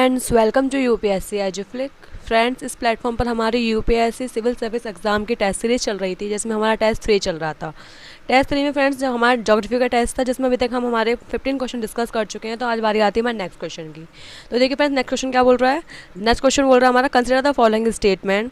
Friends, welcome to UPSC Eduflik. Friends, इस platform पर हमारी यूपीएससी सिविल सर्विस एग्जाम की टेस्ट सीरीज चल रही थी, जिसमें हमारा टेस्ट 3 चल रहा था। टेस्ट 3 में फ्रेंड्स जो हमारा ज्योग्राफी का टेस्ट था, जिसमें अभी तक हम हमारे 15 क्वेश्चन डिस्कस कर चुके हैं। तो आज बारी आती है हमारे नेक्स्ट क्वेश्चन की। तो देखिए फ्रेंड्स, नेक्स्ट क्वेश्चन क्या बोल रहा है। नेक्स्ट क्वेश्चन बोल रहा है हमारा, consider the following statement,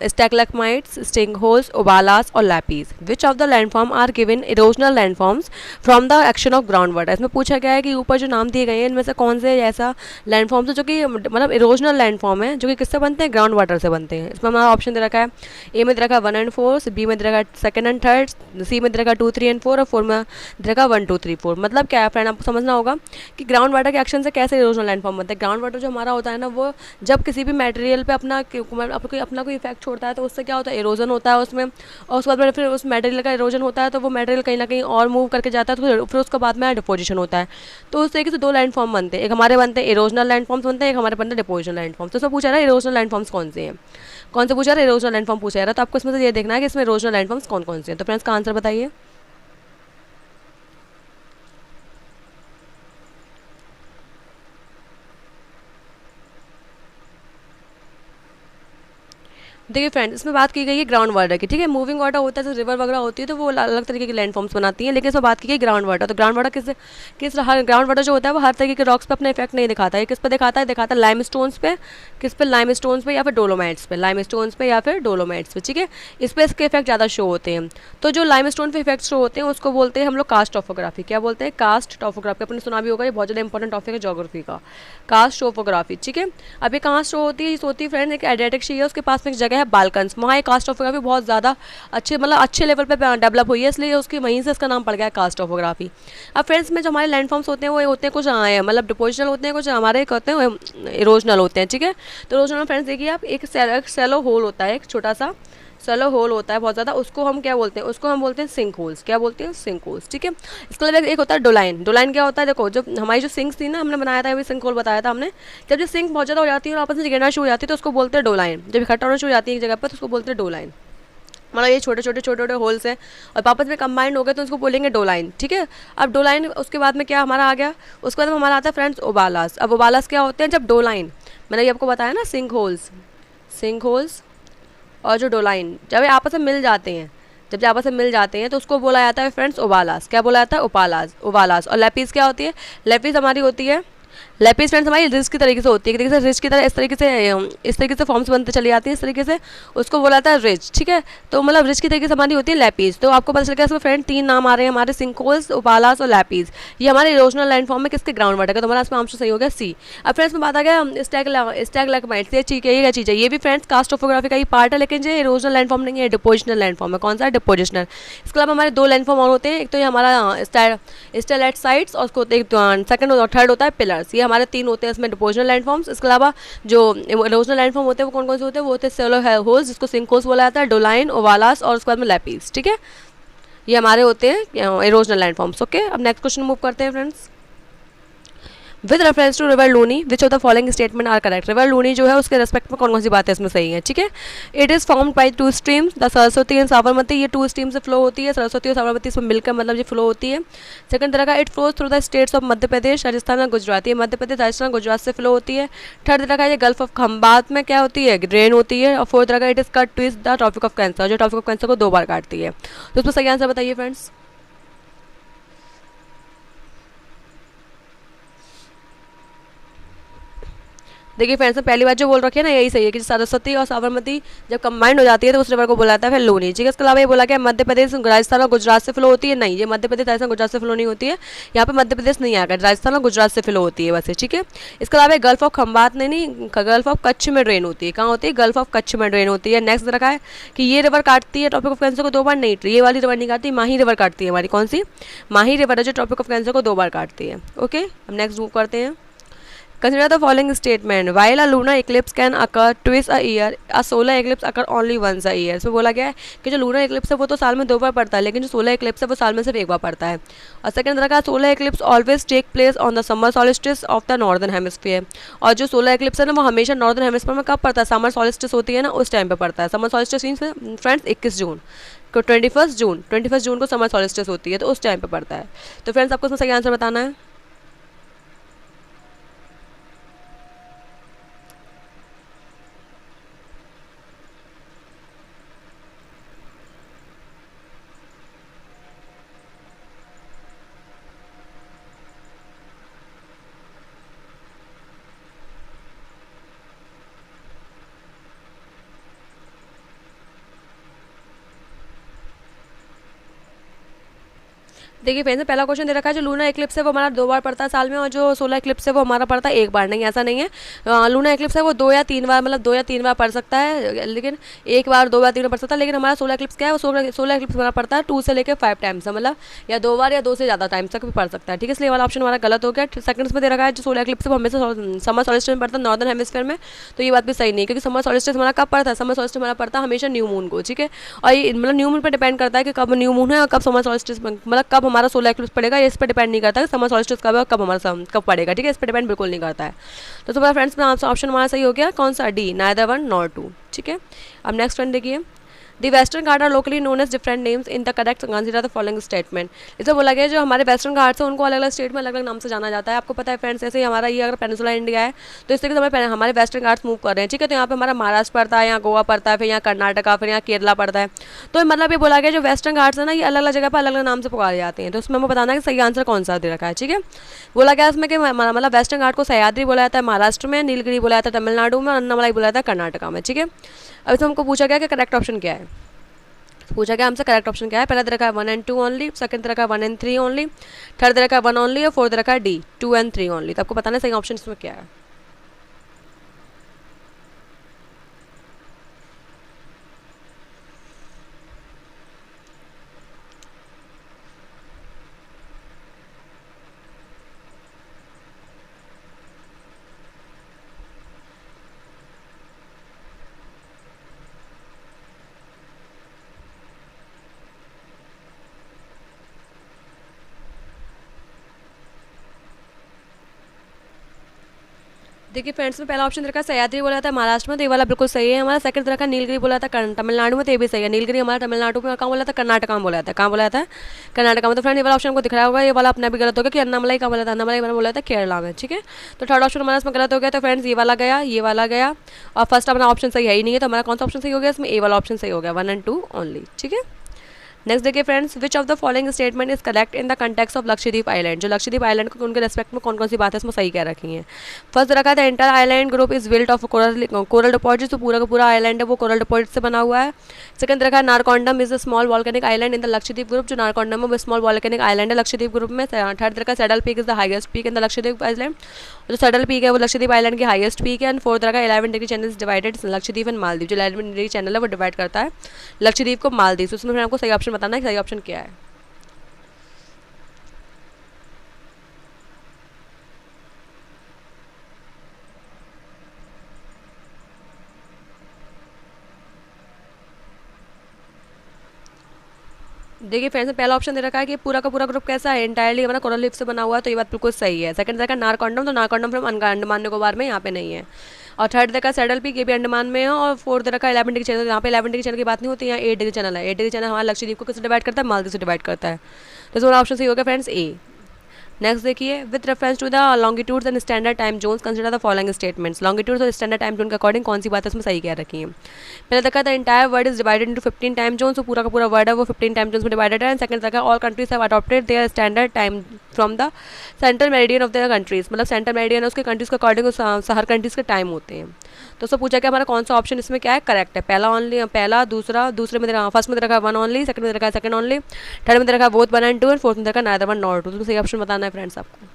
stalagmites, sting holes, uvalas और lapies, which of the landform are given erosional landforms from the action of ground water. इसमें पूछा गया है कि ऊपर जो नाम दिए गए हैं इनमें से कौन से ऐसा लैंडफॉर्म्स है जो कि मतलब इरोजनल लैंडफॉर्म है, जो कि किससे बनते हैं, ग्राउंड वाटर से बनते हैं। इसमें हमारा ऑप्शन दे रखा है, ए में दे रखा है 1 and 4, बी में दे रखा है 2nd and 3rd, सी में दे रखा है 2, 3 and 4 और 4 में दे रखा है 1, 2, 3, 4। मतलब क्या है फ्रेंड, आपको समझना होगा कि ग्राउंड वाटर के एक्शन से कैसे इरोजनल लैंडफॉर्म बनता है। ग्राउंड वाटर जो हमारा होता है ना, वो जब किसी भी मटेरियल पे अपना कोई इफेक्ट छोड़ता है तो उससे क्या होता है, इरोजन होता है उसमें। और उसके बाद फिर उस मटेरियल का इरोजन होता है तो वो मटेरियल कहीं ना कहीं और मूव करके जाता है, तो फिर उसके बाद में डिपोजिशन होता है। तो उस तरीके से 2 लैंडफॉर्म बनते हैं, एक हमारे बनते हैं इरोजनल लैंडफॉर्म्स बनते हैं, एक हमारे बनते हैं डिपोजिशनल लैंडफॉर्म्स। तो उसमें पूछा रहा है इरोजनल लैंडफॉर्म्स कौन से हैं, कौन से पूछा रहा है, इरोजनल लैंडफॉर्म पूछा जा रहा है। तो आपको इसमें से ये देखना है कि इसमें इरोजनल लैंडफॉर्म्स कौन कौन से हैं। तो फ्रेंड्स का आंसर बताइए। देखिए फ्रेंड्स, इसमें बात की गई है ग्राउंड वाटर की, ठीक है। मूविंग वाटर होता है, तो रिवर वगैरह होती है तो वो अलग तरीके के लैंडफॉर्म्स बनाती हैं, लेकिन इसमें बात की गई ग्राउंड वाटर। तो ग्राउंड वाटर ग्राउंड वाटर जो होता है वो हर तरीके के रॉक्स पे अपना इफेक्ट नहीं दिखाता है। किस पे दिखाता है, दिखाता है लाइम स्टोन्स पे, किस पे, लाइम स्टोन्स पे या फिर डोलोमाइट्स पे, लाइम स्टोन्स पे या फिर डोलोमाइट्स पे, ठीक है। इस पर इसके इफेक्ट ज़्यादा शो होते हैं। तो जो लाइम स्टोन पे इफेक्ट शो होते हैं उसको बोलते हैं हम लोग कास्ट टॉपोग्राफी। क्या बोलते हैं, कास्ट टॉपोग्राफी। अपने सुना भी होगा, ये बहुत ज़्यादा इंपॉर्टेंट टॉपिक है ज्योग्राफी का, कास्ट टॉपोग्राफी, ठीक है। अब ये कहाँ शो होती है, ये होती है फ्रेंड एक एडियाटिक सी है, उसके पास में एक जगह है बाल्कन्स, वहाँ कास्ट टॉपोग्राफी बहुत ज़्यादा अच्छे लेवल पे डेवलप हुई है, इसलिए उसकी वहीं से इसका नाम पड़ गया है कास्ट टॉपोग्राफी। अब फ्रेंड्स में जो हमारे लैंडफॉर्म्स होते हैं वो होते हैं कुछ मतलब डिपोजिशनल होते हैं, कुछ हमारे होते हैं इरोजनल होते हैं, ठीक है। तो इरोजनल फ्रेंड्स देखिए आप, एक सेलो होल होता है, एक छोटा सा सेलो होल होता है बहुत ज़्यादा, उसको हम क्या बोलते हैं, उसको हम बोलते हैं सिंक होल्स। क्या बोलते हैं, सिंक होल्स, ठीक है। इसके अलावा एक होता है डोलाइन। डोलाइन क्या होता है, देखो जब हमारी जो सिंक्स थी ना, हमने बनाया था, अभी सिंक होल बताया था हमने। जब जो सिंक बहुत ज़्यादा हो जाती है और आपस में गिरना शुरू हो जाती है तो उसको बोलते हैं डोलाइन। जब इकट्ठा होना शुरू हो जाती है एक जगह पर तो उसको बोलते हैं डोलाइन। मतलब ये छोटे छोटे होल्स हैं और आपस में कंबाइंड हो गए तो उसको बोलेंगे डोलाइन, ठीक है। अब डोलाइन उसके बाद में क्या हमारा आ गया, उसके बाद में हमारा आता है फ्रेंड्स ओबालास। अब ओबालास क्या होते हैं, जब डोलाइन, मैंने ये आपको बताया ना, सिंक होल्स और जो डोलाइन जब ये आपस में मिल जाते हैं, जब ये आपस में मिल जाते हैं तो उसको बोला जाता है फ्रेंड्स ओबालास। क्या बोला जाता है, ओबालास। और लैपीज क्या होती है, लैपीज हमारी होती है, लैपिस फ्रेंड्स हमारी रिज की तरीके से होती है, एक तरीके से रिज की तरह इस तरीके से फॉर्म्स बनते चली जाती है, इस तरीके से उसको बोला जाता है रिज, ठीक है। तो मतलब रिज की तरीके से हमारी होती है लैपीज। तो आपको पता चल गया इसमें फ्रेंड 3 नाम आ रहे हैं हमारे, सिंकोल्स, ओबालास और लैपीज। ये हमारे इरोजनल लैंडफॉर्म में किसके, ग्राउंड वाटर का। तो हमारा इसमें आंसर सही हो गया सी। अब फ्रेंड्स में बात आ गया स्टैगलैक्माइट्स, ये चीज क्या चीज़ है, ये भी फ्रेंड्स कास्ट टॉपोग्राफी का ही पार्ट है, लेकिन ये इरोजनल लैंडफॉर्म नहीं है, डिपोजिशनल लैंडफॉर्म है। कौन सा है, डिपोजिशनल। इसके अलावा हमारे 2 लैंडफॉर्म और होते हैं, एक तो ये हमारा स्टेलेक्टाइट्स और उसको एक सेकंड और थर्ड होता है पिलर्स। ये हमारे 3 होते हैं इसमें डिपोजिशनल लैंडफॉर्म्स। इसके अलावा जो इरोजनल लैंडफॉर्म होते हैं वो कौन कौन से होते हैं, वो होते हैं सेलो होल्स, जिसको सिंक होल्स बोला जाता है, डोलाइन, ओवालास और उसके बाद में लैपीज, ठीक है। ये हमारे होते हैं इरोजनल लैंडफॉर्म्स, ओके। अब नेक्स्ट क्वेश्चन मूव करते हैं friends. With reference to river Luni which of the following statement are correct. River Luni जो है उसके रेस्पेक्ट में कौन कौन सी बातें इसमें सही है, ठीक है। It is formed by 2 streams, the Saraswati and Sabarmati. ये 2 स्ट्रीम से फ्लो होती है, सरस्वती और साबरमती इसमें मिलकर मतलब ये फ्लो होती है। सेकंड तरह का, it flows through the states of Madhya Pradesh, Rajasthan और गुजरात। ये मध्य प्रदेश, राजस्थान, गुजरात से फ्लो होती है। थर्ड तरह का, ये गल्फ ऑफ खंबात में क्या होती है, ड्रेन होती है। और फोर्थ तरह का, it is cut to the tropic of cancer, जो ट्रॉपिक ऑफ कैंसर को 2 बार काटती है। तो उसमें सही आंसर बताइए फ्रेंड्स। देखिए फ्रेंड्स, पहली बात जो बोल रखी है ना, यही सही है कि सरस्वती और साबरमती जब कंबाइंड हो जाती है तो उस रिवर को बोला जाता है फिर लूनी, ठीक है। इसके अलावा ये बोला कि मध्य प्रदेश, राजस्थान और गुजरात से फ्लो होती है, नहीं, ये मध्य प्रदेश, राजस्थान, गुजरात से फ्लो नहीं होती है। यहाँ पे मध्य प्रदेश नहीं आएगा, राजस्थान और गुजरात से फ्लो होती है वैसे, ठीक है। इसके अलावा गल्फ ऑफ खंबात नहीं, गल्फ ऑफ कच्छ में ड्रेन होती है। कहाँ होती है, गल्फ ऑफ कच्छ में ड्रेन होती है। नेक्स्ट रखा है कि ये रिवर काटती है ट्रॉपिक ऑफ कैंसर को 2 बार, नहीं, ये वाली रिवर नहीं काटती, माही रिवर काटती है हमारी। कौन सी, माही रिवर है जो ट्रॉपिक ऑफ कैंसर को 2 बार काटती है, ओके। अब नेक्स्ट मूव करते हैं। Consider the following statement. While a lunar eclipse can occur twice a year, a solar eclipse occur only once a year. इसमें बोला गया है कि जो लूनर इक्लिप्स है वो तो साल में 2 बार पड़ता है, लेकिन जो सोलर इक्लिप्स है वो साल में सिर्फ 1 बार पड़ता है। और सेकंड तरह का, solar eclipse always take place on the summer solstice of the northern hemisphere. और जो सोलर इक्लिप्स है ना वो हमेशा नॉर्दर्न हेमिस्फीयर में कब पड़ता है, समर सॉलिस्टिस होती है ना उस टाइम पे पड़ता है। समर सॉलिस्टिस मीन्स फ्रेंड्स 21 जून को, 21 जून को समर सॉलिस्टिस होती है, तो उस टाइम पे पड़ता है। तो फ्रेंड्स आपको इसमें सही आंसर बताना है। देखिए फ्रेंड्स, पहला क्वेश्चन दे रखा है जो लूना इक्लिप्स है वो हमारा 2 बार पड़ता है साल में, और जो सोलर इक्लिप्स है वो हमारा पड़ता है 1 बार। नहीं, ऐसा नहीं है। लूना इक्लिप्स है वो 2 या 3 बार, मतलब 2 या 3 बार पड़ सकता है, लेकिन 1 बार, 2 बार, 3 बार पड़ सकता है। लेकिन हमारा सोलर इक्लिप्स क्या है, वो सोलर इक्लिप्स हमारा पड़ता है 2 से लेकर 5 टाइम्स, मतलब या 2 बार या 2 से ज़्यादा टाइम्स तक भी पड़ सकता है। ठीक है, इसलिए वाला ऑप्शन हमारा गलत हो गया। सेकंड में दे रखा है जो सोलर इक्लिप्स है वो हमेशा समर सॉलिस्टिस में पड़ता है, नॉर्दर्न हेमिस्फीयर में। तो ये बात भी सही नहीं है, क्योंकि समर सॉलिस्टिस हमारा कब पड़ता है, समर सॉलिस्टिस हमारा पड़ता है हमेशा न्यू मून को। ठीक है, और ये मतलब न्यू मून पर डिपेंड करता है कि कब न्यू मून है और कब समर सॉलिस्टिस, मतलब कब हमारा सोलर इक्लिप्स पड़ेगा, इस पर डिपेंड नहीं करता कि समर सॉलिस्टिस कब है और कब हमारा कब पड़ेगा। ठीक है, इस पर डिपेंड बिल्कुल नहीं करता है। तो तुम्हारा फ्रेंड्स में ऑप्शन हमारा सही हो गया, कौन सा, D, neither one nor two. ठीक है, अब नेक्स्ट वन देखिए, the western Ghat are locally known as different names in the correct consider the following statement. इसे बोला गया जो हमारे वेस्टर्न घाट्स हैं उनको अलग अलग स्टेट में अलग अलग नाम से जाना जाता है। आपको पता है फ्रेंड्स, ऐसे ही हमारा ये अगर पेनिनसुला इंडिया है तो इस तरीके से हमारे वेस्टर्न घाट्स मूव कर रहे हैं। ठीक है, तो यहाँ पे हमारा महाराष्ट्र पड़ता है, यहाँ गोवा पड़ता है, फिर यहाँ कर्नाटका, फिर यहाँ केरला पड़ता है। तो मतलब ये बोला गया जो वेस्टर्न घाट्स है ना, ये अलग अलग जगह पर अलग अलग नाम से पुकारे जाते हैं। तो उसमें हमें बताना है कि सही आंसर कौन सा दे रखा है। ठीक है, बोला गया इसमें कि मतलब वेस्टर्न घाट को सह्याद्री बोला जाता है महाराष्ट्र में, नीलगिरी बोला जाता है तमिलनाडु में, और अन्नामलाई बोला जाता है कर्नाटका में। ठीक है, अब इसमें हमको पूछा गया कि करेक्ट ऑप्शन क्या है। पूछा गया हमसे करेक्ट ऑप्शन क्या है। पहला तरह का 1 and 2 ओनली, सेकंड तरह का 1 and 3 ओनली, थर्ड तरह का 1 ओनली, और फोर्थ तरह का डी 2 and 3 ओनली। तो आपको बताना सही ऑप्शन इसमें क्या है। देखिए फ्रेंड्स, में पहला ऑप्शन रखा है सह्याद्री बोला था महाराष्ट्र में, तो ये वाला बिल्कुल सही है हमारा। सेकंड रखा नीलगिरी बोला था तमिलनाडु में, तो ये भी सही है। नीलगिरी हमारा तमिलनाडु में, कहाँ बोला था, कर्नाटक में बोला था, कहाँ बोला था, कर्नाटक में। तो फ्रेंड ये वाला ऑप्शन को दिख रहा होगा, ये वाला अपना भी गलत होगा कि अन्नामलाई कहाँ बोला था, अन्नामलाई मैंने बोला था केरला में। ठीक है, तो थर्ड ऑप्शन हमारा इसमें गलत हो गया। तो फ्रेंड्स ये वाला गया, ये वाला गया, और फर्स्ट अपना ऑप्शन सही है ही नहीं है, तो हमारा कौन सा ऑप्शन सही हो गया इसमें, ए वाला ऑप्शन सही हो गया, 1 and 2 ओनली। ठीक है, नेक्स्ट देखिए friends, which of the following statement is correct in the context of Lakshadweep island. जो लक्षद्वीप आइलैंड को उनके रेस्पेक्ट में कौन कौन सी बात है इसमें सही कह रखी है। फर्स्ट रखा था entire island group is built of coral deposit, तो पूरा का पूरा आइलैंड है वो कोरल डिपॉजिट से बना हुआ है। सेकंड रखा है Narcondam is a small volcanic island in the Lakshadweep group, जो नारकोंडम है वो स्मॉल वॉल्केनिक आइलैंड है लक्षद्वीप ग्रुप में। थर्ड रखा saddle peak is the highest peak in the Lakshadweep island, जो सैडल पीक है वो लक्षद्वीप आइलैंड की हाईएस्ट पीक है। एंड फोर्थ रखा 11 degree channel is divided Lakshadweep and Maldives, जो 11 डिग्री चैनल है वो डिवाइड करता है लक्षद्वीप को मालदीव। तो उसमें आपको सही ऑप्शन बताना है कि सही ऑप्शन क्या है। देखिए फ्रेंड्स, पहला ऑप्शन दे रखा है कि पूरा का पूरा ग्रुप कैसा है, एंटायरली हमारा कोरल लीफ से बना हुआ है, तो ये बात बिल्कुल सही है। सेकंड देखा नारकोंडम, तो नारकोंडम फ्रॉम अंडमान निकोबार में, यहाँ पे नहीं है। और थर्ड देखा सैडल पीक, ये भी अंडमान में है। और फोर्थ देखा 11 डिग्री चैनल, यहाँ पे 11 डिग्री चैनल की बात नहीं होती, यहाँ 8 डिग्री चैनल है। 8 डिग्री चैनल हमारा लक्षद्वीप को किससे डिवाइड करता है, मालदीव से डिवाइड करता है। तो इसमें ऑप्शन सही होगा फ्रेंड्स ए। नेक्स्ट देखिए, with reference to the longitudes and standard time zones consider the following statements. Longitudes और स्टैंडर्ड टाइम जोन के अकॉर्डिंग कौन सी बात है इसमें सही कह रखी है। पहले देखा था entire world is divided into 15 time zones, तो पूरा का पूरा वर्ल्ड है वो 15 टाइम जोन्स में डिवाइडेड है। एंड सेकंड देखा all countries have adopted their standard time from the central meridian of their countries, मतलब सेंट्रल मेरिडियन है उसके कंट्रीज के अकॉर्डिंग हर कंट्रीज के टाइम होते हैं। तो उससे पूछा कि हमारा कौन सा ऑप्शन इसमें क्या है करेक्ट है। पहला ओनली, पहला, दूसरा, दूसरे में देखा फर्स्ट में देखा 1 ओनली, सेकंड में देखा सेकंड ओनली, थर्ड में देखा बोथ 1 and 2, एंड फोर्थ में देखा नाइदर 1 nor 2। तो सही ऑप्शन बताना है फ्रेंड्स आपको।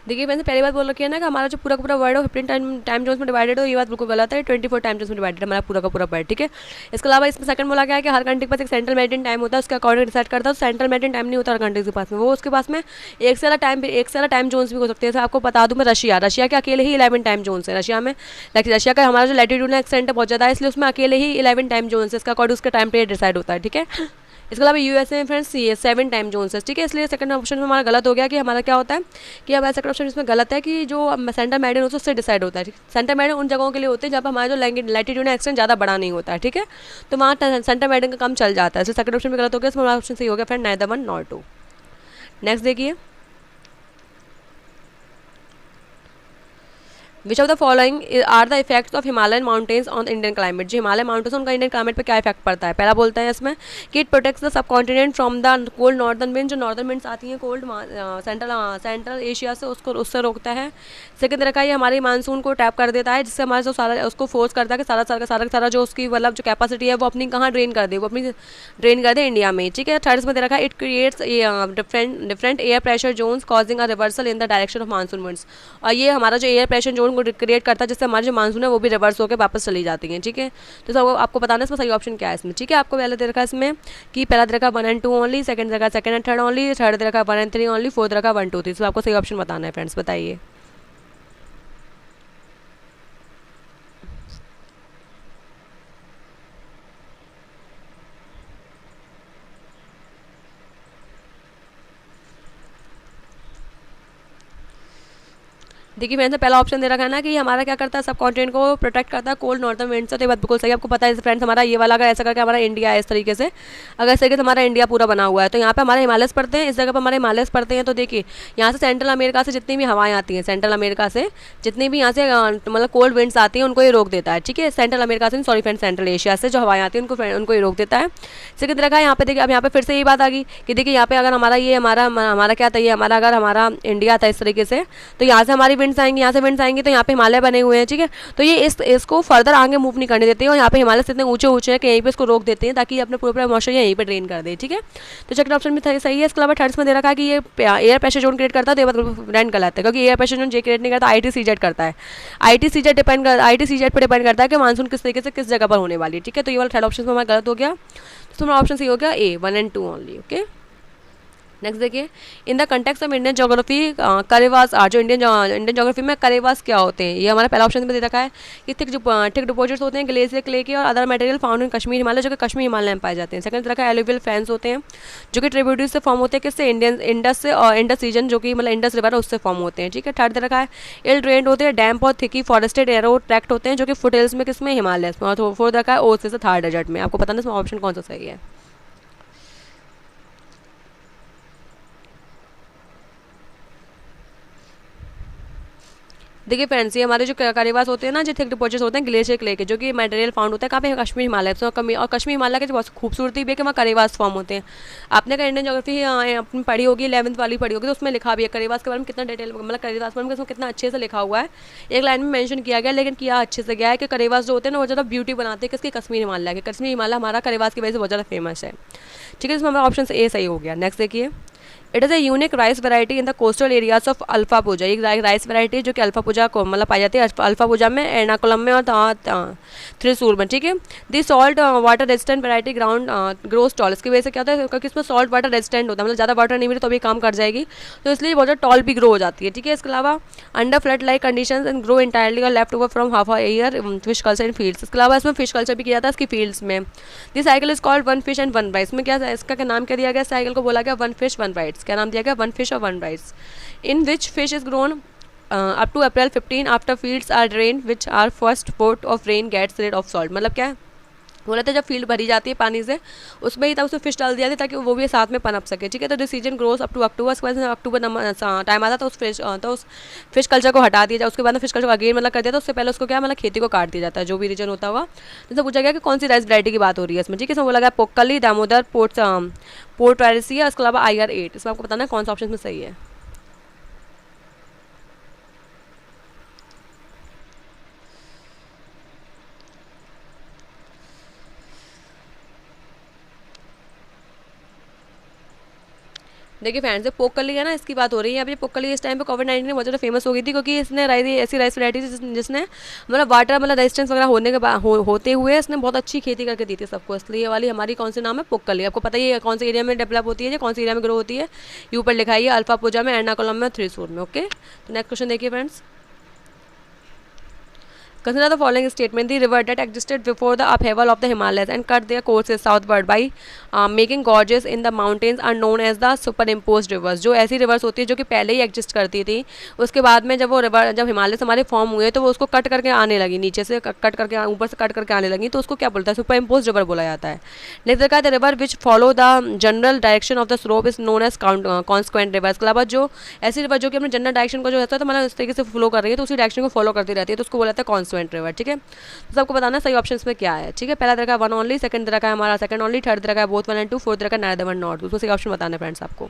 देखिए मैंने पहली बात बोल रखी है ना कि हमारा जो पूरा का पूरा वर्ड है 15 टाइम जोन्स में डिवाइडेड हो, ये बात बिल्कुल गलत है। 24 टाइम जोन्स में डिवाइडेड हमारा पूरा का पूरा वर्ड। ठीक है, इसके अलावा इसमें सेकंड बोला गया है कि हर कंट्री के पास एक सेंट्रल मेरिडियन टाइम होता है, उसके अकॉर्डिंग डिसाइड करता है। तो सेंट्रल मेरिडियन टाइम नहीं होता हर कंट्री के पास में, वो उसके पास में एक से ज़्यादा टाइम जोन्स भी हो सकते हैं। जैसे आपको बता दूँ मैं, रशिया के अकेले ही 11 टाइम जोन्स है रशिया में। रशिया का हमारा जो लैटिट्यूड एक्सटेंट है बहुत ज़्यादा है, इसलिए उसमें अकेले ही 11 टाइम जोन्स है, इसका अकॉर्डिंग उसका टाइम पीरियड डिसाइड होता है। ठीक है, इसके अलावा यूएसए में फ्रेंड्स ये 7 टाइम जोन्स है। ठीक है, इसलिए सेकंड ऑप्शन में हमारा गलत हो गया कि हमारा क्या होता है कि हमारा सेकंड ऑप्शन इसमें गलत है कि जो सेंटर मेरिडियन होता है उससे डिसाइड होता है। सेंटर मेरिडियन उन जगहों के लिए होते हैं जहाँ पर हमारा जो लैटिट्यूड एक्सटेंट ज़्यादा बड़ा नहीं होता है। ठीक है, तो वहाँ सेंटर मेरिडियन का कम चल जाता है, इसलिए सेकंड ऑप्शन में गलत हो गया। इसमें हमारा ऑप्शन सही हो गया फ्रेंड नाइदर 1 nor 2। नेक्स्ट देखिए, which of the following are the effects of Himalayan mountains on Indian climate. जो हिमालय माउंटेन्स उनका इंडियन क्लाइमेट पे क्या इफेक्ट पड़ता है। पहला बोलता है इसमें कि it protects the sub continent from the cold northern wind. जो नॉर्दर्न विंड्स आती हैं कोल्ड सेंट्रल एशिया से, उससे रोकता है। सेकंड तरह का ये हमारे मानसून को टैप कर देता है, जिससे हमारा जो सारा उसको फोर्स करता है कि सारा जो उसकी मतलब जो कैपेसिटी है वो अपनी कहाँ ड्रेन कर दे, वो अपनी ड्रेन कर दे इंडिया में, ठीक है। थर्ड इसमें दे रखा है it creates different air pressure zones causing a reversal in the direction of monsoon winds. और ये हमारा जो एयर प्रेशर जोन को क्रिएट करता है, जिससे हमारी जो मानसून है वो भी रिवर्स होकर वापस चली जाती है, ठीक है। तो सब आपको बताना है इसमें सही ऑप्शन क्या है इसमें, ठीक है। आपको पहले दे रखा है इसमें कि पहला दे रखा 1 and 2 ओनली, सेकंड दे रखा 2nd and 3rd only, third दे रखा 1 and 3 ओनली, फोर्थ दे रखा 1 2 3। तो आपको सही ऑप्शन बताना है फ्रेंड्स, बताइए। देखिए फ्रेंड्स, पहला ऑप्शन दे रखा है ना कि हमारा क्या करता है, सब कॉन्टिनेंट को प्रोटेक्ट करता है कोल्ड नॉर्दर्न विंड से। तो ये बात बिल्कुल सही है, आपको पता है फ्रेंड्स। हमारा ये वाला अगर ऐसा करके हमारा इंडिया है इस तरीके से, अगर इस तरीके से हमारा इंडिया पूरा बना हुआ है, तो यहाँ पे हमारे हिमालयस पड़ते हैं, इस जगह पर हमारे हिमालयस पड़ते हैं। तो देखिए यहाँ से सेंट्रल अमेरिका से जितनी भी हवाएं आती हैं, सेंट्रल अमेरिका से जितनी भी यहाँ से मतलब कोल्ड विंड्स आती हैं, उनको ये रोक देता है, ठीक है। सेंट्रल अमेरिका से, सॉरी फ्रेंड्स, सेंट्रल एशिया से जो हवाएं आती हैं उनको ये रोक देता है। सेकंड रखा है यहाँ पे, देखिए अब यहाँ पे फिर से यही बात आ गई कि देखिए यहाँ पे अगर हमारा क्या था, ये हमारा अगर हमारा इंडिया था इस तरीके से, तो यहाँ से हमारी विंड्स आएंगी, यहाँ से विंड्स आएंगी, तो यहाँ पे हिमालय बने हुए हैं, ठीक है। तो ये इसको फर्दर आगे मूव नहीं करने देते हैं, और यहाँ पे हिमालय से इतने ऊंचे हैं कि यहीं पे इसको रोक देते हैं, ताकि अपने पूरा मॉइस्चर यहीं पे ड्रेन कर दे, ठीक है। तो सेकंड ऑप्शन भी सही है। इसके अलावा थर्ड्स में दे रखा है कि ये एयर प्रेशर जोन क्रिएट करता है, तो ये ब्रांड गलत है, क्योंकि एयर प्रेशर जोन जे क्रिएट नहीं करता, ITCZ करता है। ITCZ पर डिपेंड करता है कि मानसून किस तरीके से किस जगह पर होने वाली है, ठीक है। तो ये वाला थर्ड ऑप्शन में हमारा गलत हो गया, तो हमारा ऑप्शन सही हो गया A 1 and 2 only, okay. Next देखिए, in the context of Indian geography karewas are. जो इंडियन जोग्राफी में करेवास क्या होते हैं, ये हमारा पहला ऑप्शन में दे रखा है कि थिक डिपोजिट्स होते हैं ग्लेशियर क्ले के और other material found in Kashmir Himalaya, जो कि कश्मीर हिमालय में पाए जाते हैं। सेकंड रखा है एलुवियल फैंस होते हैं, जो कि ट्रिब्यूटरीज से फॉर्म होते हैं, किससे, इंडस से, और इंडस रीजन जो कि मतलब इंडस रिवर है उससे फॉर्म होते हैं, ठीक है। थर्ड दे रखा है इल ड्रेन्ड होते हैं, डैम्प और थिकी फॉरेस्टेड एरो ट्रैक्ट होते हैं, जो कि फुट हिल्स में किसमें, हिमालय में। और फोर्थ रखा है ओसिस से थार डेजर्ट में। आपको बताना इसमें ऑप्शन कौन सा सही है। देखिए फ्रेंड्स, ये हमारे जो करेवास होते हैं ना, जो थिक डिपोजिट्स होते हैं ग्लेशियर क्ले के, जो कि मटेरियल फाउंड होता है कहाँ पे, कश्मीर हिमालय से। और कश्मीर हिमालय की जो बहुत खूबसूरती भी है कि वहाँ करेवास फॉर्म होते हैं। आपने अगर इंडियन जोग्राफी अपनी पढ़ी होगी, 11th वाली पढ़ी होगी, तो उसमें लिखा भी है करेवास के बारे में कितना डिटेल, मतलब करेवास के बारे में उसमें कितना अच्छे से लिखा हुआ है। एक लाइन में मेंशन किया गया, लेकिन किया अच्छे से गया है कि करेवास जो होते हैं ना, वो ज़्यादा ब्यूटी बनाते हैं किसकी, कश्मीर हिमालय के। कश्मीर हिमालय हमारा करेवास की वजह से बहुत ज़्यादा फेमस है, ठीक है। इसमें हमारा ऑप्शन A सही हो गया। नेक्स्ट देखिए, it is a unique rice variety in the coastal areas of Alappuzha. एक राइस वैरायटी जो कि अल्फा पूजा को मतलब पाई जाती है, अल्फा पूजा में, एर्नाकुलम में और त्रिशूर में, ठीक है। The salt water resistant variety ground grows tall. इसकी वजह से क्या होता है, क्योंकि इसमें सॉल्ट वाटर रेजिस्टेंट होता है, मतलब ज़्यादा वाटर नहीं मिले तो भी काम कर जाएगी, तो इसलिए बहुत ज़्यादा टॉल भी ग्रो हो जाती है, ठीक है। इसके अलावा under flood like condition and grow entirely और left over from half year fish culture in fields. इसके अलावा इसमें फिश कल्चर भी किया जाता है इसकी फील्ड्स में। This cycle is called 1 fish and 1 rice. इसमें क्या इसका नाम क्या दिया गया, साइकिल को बोला गया 1 फिश 1 राइस। क्या नाम दिया गया, 1 fish or 1 rice, in which fish is grown up to April 15 after fields are drained, which are first port of rain gets rid of salt। मतलब क्या है, बोला था जब फील्ड भरी जाती है पानी से, उसमें ही तब उसमें फिश डाल दिया था ताकि वो भी साथ में पनप सके, ठीक है। तो this season grows up to October. उसके बाद अक्टूबर टाइम आता तो उस फिश कल्चर को हटा दिया जाए। उसके बाद फिश कल्चर को अगेन मतलब कर दिया, तो उससे पहले उसको क्या मतलब खेती को काट दिया जाता है, जो भी रीजन होता हुआ। तो पूछा गया कि कौन सी राइस वैरायटी की बात हो रही है इसमें, ठीक है। इसमें बोला गया पोक्कली, दामोदर, पोर्ट वायरसिया। इसके अलावा IR8। इसमें आपको बताना है कौन सा ऑप्शन में सही है। देखिए फ्रेंड्स, जो पोक्कली है ना, इसकी बात हो रही है। अभी पोक्कली इस टाइम पे कोविड-19 में बहुत ज़्यादा फेमस हो गई थी, क्योंकि इसने ऐसी राइस वैरायटी जिसने मतलब वाटर मतलब रेजिस्टेंस वगैरह होने के होते हुए इसने बहुत अच्छी खेती करके दी थी सबको। इसलिए ये वाली हमारी कौन सी नाम है, पोक्कली। आपको पता ही है कौन से एरिया में डेवलप होती है, कौन सी एरिया में ग्रो होती है, ये ऊपर लिखा है अल्फा पूजा में, एर्नाकुलम में, थ्रिसूर में, ओके। तो नेक्स्ट क्वेश्चन देखिए friends, Consider the following statement: the river that existed before the upheaval of the Himalayas and cut their courses southward by making gorges in the mountains are known as the superimposed rivers. जो ऐसी reverse होती है जो कि पहले ही exist करती थी, उसके बाद में जब वो रिवर जब हिमालय से हमारे फॉर्म हुए तो वो उसको कट करके आने लगी, नीचे से कट करके ऊपर से कट करके आने लगी, तो उसको क्या बोलता है? सुपर इम्पोज रिवर बोला जाता है. नेक्स्ट का the river which follow the general direction of the slope is known as consequent river. इसके अलावा जो ऐसी रिवर जो कि अपने जनरल डायरेक्शन को जो रहता है तो मतलब इस तरीके से फ्लो कर रही है तो उसी डायरेक्शन को फॉलो करती रहती है, तो उसको बोला जाता है कॉन्सिक्वेंट रिवर. ठीक है, तो सबको बताना सही ऑप्शन में क्या है. ठीक है, पहला तरह का वन ओनली, सेकंड तरह का हमारा सेकंड ओनली, थर्ड तरह का बोथ 1 and 2, फोर्थ तरह का नाइदर वन नॉट. उसको सही ऑप्शन बताना है फ्रेंड्स आपको.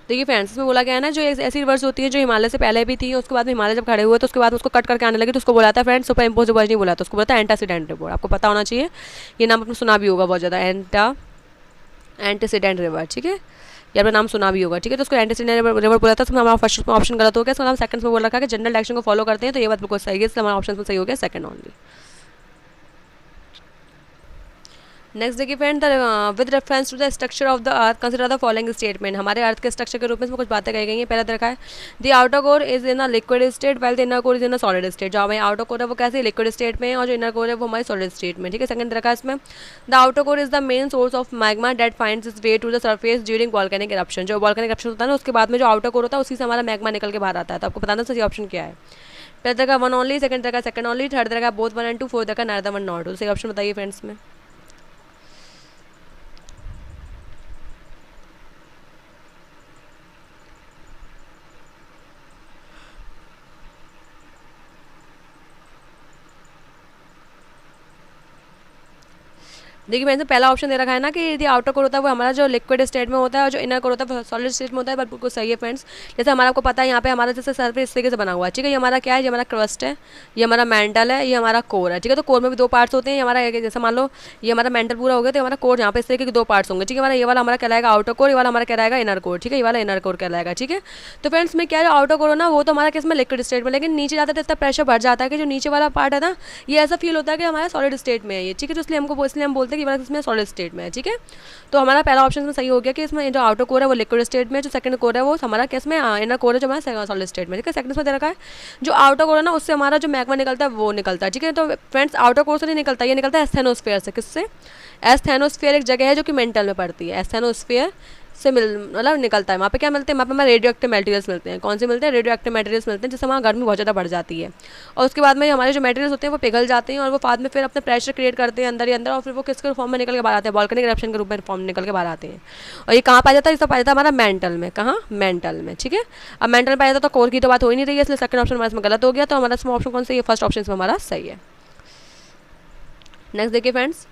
देखिए फ्रेंड्स, इसमें बोला गया है ना जो ऐसी रिवर्स होती है जो हिमालय से पहले भी थी, उसके बाद में हिमालय जब खड़े हुए तो उसके बाद उसको कट करके आने लगे तो उसको बोला था फ्रेंड्स सुपर इम्पोज रिवर्स नहीं बोला, तो उसको बोला था एंटासीडेंट रिवर. आपको पता होना चाहिए, ये नाम आपने सुना भी होगा बहुत ज़्यादा, एंटासीडेंट रिवर. ठीक है, ये आपने नाम सुना भी होगा. ठीक है, तो उसको एंटासीडेंट रिवर बोला था. उसमें हमारा फर्स्ट ऑप्शन गलत हो गया. इसमें हम सेकंड में बोल रखा है कि जनरल डायरेक्शन को फॉलो करते हैं, तो ये बात बिल्कुल सही है, इसलिए हमारा ऑप्शन में सही हो गया सेकंड ओनली. नेक्स्ट देखिए friend, with reference to the structure of the earth consider the following statement. हमारे अर्थ के स्ट्रक्चर के रूप में इसमें कुछ बातें कही गई हैं. पहला देखा है the outer core is in a liquid state while the inner core is in a solid state. जो हमारे आउटर कोर है वो कैसे लिक्विड स्टेट में है और जो इनर कोर है वो हमारे सॉलिड स्टेट में. ठीक है, सेकंड देखा है इसमें the outer core is the main source of magma that finds its way to the surface during volcanic eruption. जो वॉल्केनिक इरप्शन होता है ना उसके बाद में जो आउटर कोर होता है उसी से हमारा मैग्मा निकल के बाहर आता है. तो आपको बताना सही ऑप्शन क्या है. पहला तरह का वन ओनली, सेकंड तरह का सेकंड ओनली, थर्ड तरह का बोथ 1 and 2, फोर्थ तरह का नाइदर वन नॉट. तो सही ऑप्शन बताइए फ्रेंड्स में. देखिए मैंने पहला ऑप्शन दे रखा है ना कि यदि आउटर कोर होता है वो हमारा जो लिक्विड स्टेट में होता है और जो इनर कोर होता है सॉलिड स्टेट में होता है. बट बिल्कुल सही है फ्रेंड्स. जैसे हमारा आपको पता है यहाँ पे हमारा जैसे सरफेस इस तरीके से बना हुआ है. ठीक है, ये हमारा क्या है, ये हमारा क्रस्ट है, ये हमारा मेंटल है, ये हमारा कोर है. ठीक है, तो कोर में भी दो पार्ट्स होते हैं. हमारा जैसे मान लो ये हमारा मेंटल पूरा हो गया तो हमारा कोर यहाँ पे इस तरीके के दो पार्ट्स होंगे. ठीक है, हमारा ये वाला हमारा कहलाएगा आउटर कोर, ये वाला हमारा कहलाएगा इनर कोर. ठीक है, ये वाला इनर कोर कहलाएगा. ठीक है, तो फ्रेंड्स में क्या है आउटर कोर ना वो तो हमारा किस में लिक्विड स्टेट में, लेकिन नीचे जाता है तो इतना प्रेशर बढ़ जाता है कि जो नीचे वाला पार्ट है ना ये ऐसा फील होता है कि हमारा सॉलिड स्टेट में है ये. ठीक है, तो इसलिए हम बोलते हैं कि इसमें सॉलिड स्टेट में है. ठीक है, तो हमारा पहला ऑप्शन में सही हो गया कि इसमें जो आउटर कोर है वो लिक्विड स्टेट में, जो सेकंड कोर है वो हमारा किस में इनर कोर है जो हमारा सॉलिड स्टेट में. ठीक है, सेकंड में दे रखा है जो आउटर कोर है ना उससे हमारा जो मैग्मा निकलता है वो निकलता है. ठीक है, तो फ्रेंड्स आउटर कोर से नहीं निकलता, ये निकलता है एस्थेनोस्फीयर से. किससे? एस्थेनोस्फीयर एक जगह है जो कि मेंटल में पड़ती है. एस्थेनोस्फीयर से मतलब निकलता है. वहाँ पे क्या मिलते हैं, वहाँ पे हमारे रेडियो एक्टिव मटेरियल्स मिलते हैं. कौन से मिलते हैं? रेडियो एक्टिव मटेरियल्स मिलते हैं, जिससे हमारा गर्मी बहुत ज़्यादा बढ़ जाती है. और उसके बाद में हमारे जो मटेरियल्स होते हैं वो पिघल जाते हैं और वो बाद में फिर अपने प्रेशर क्रिएट करते हैं अंदर ही अंदर और फिर वो किसके फॉर्म में निकल के बाहर आते हैं? वॉल्केनिक इरप्शन के रूप में फॉर्म निकल के बाहर आते हैं. और ये कहाँ पाया जाता है? ये सब पाया जाता है हमारा मेंटल में. कहाँ? मेंटल में. ठीक है, अब मेंटल में पाया जाता है तो कोर की तो बात हो ही नहीं रही है, इसलिए सेकंड ऑप्शन हमारा इसमें गलत हो गया. तो हमारा इसमें ऑप्शन कौन सा है? फर्स्ट ऑप्शन में हमारा सही है. नेक्स्ट देखिए friends,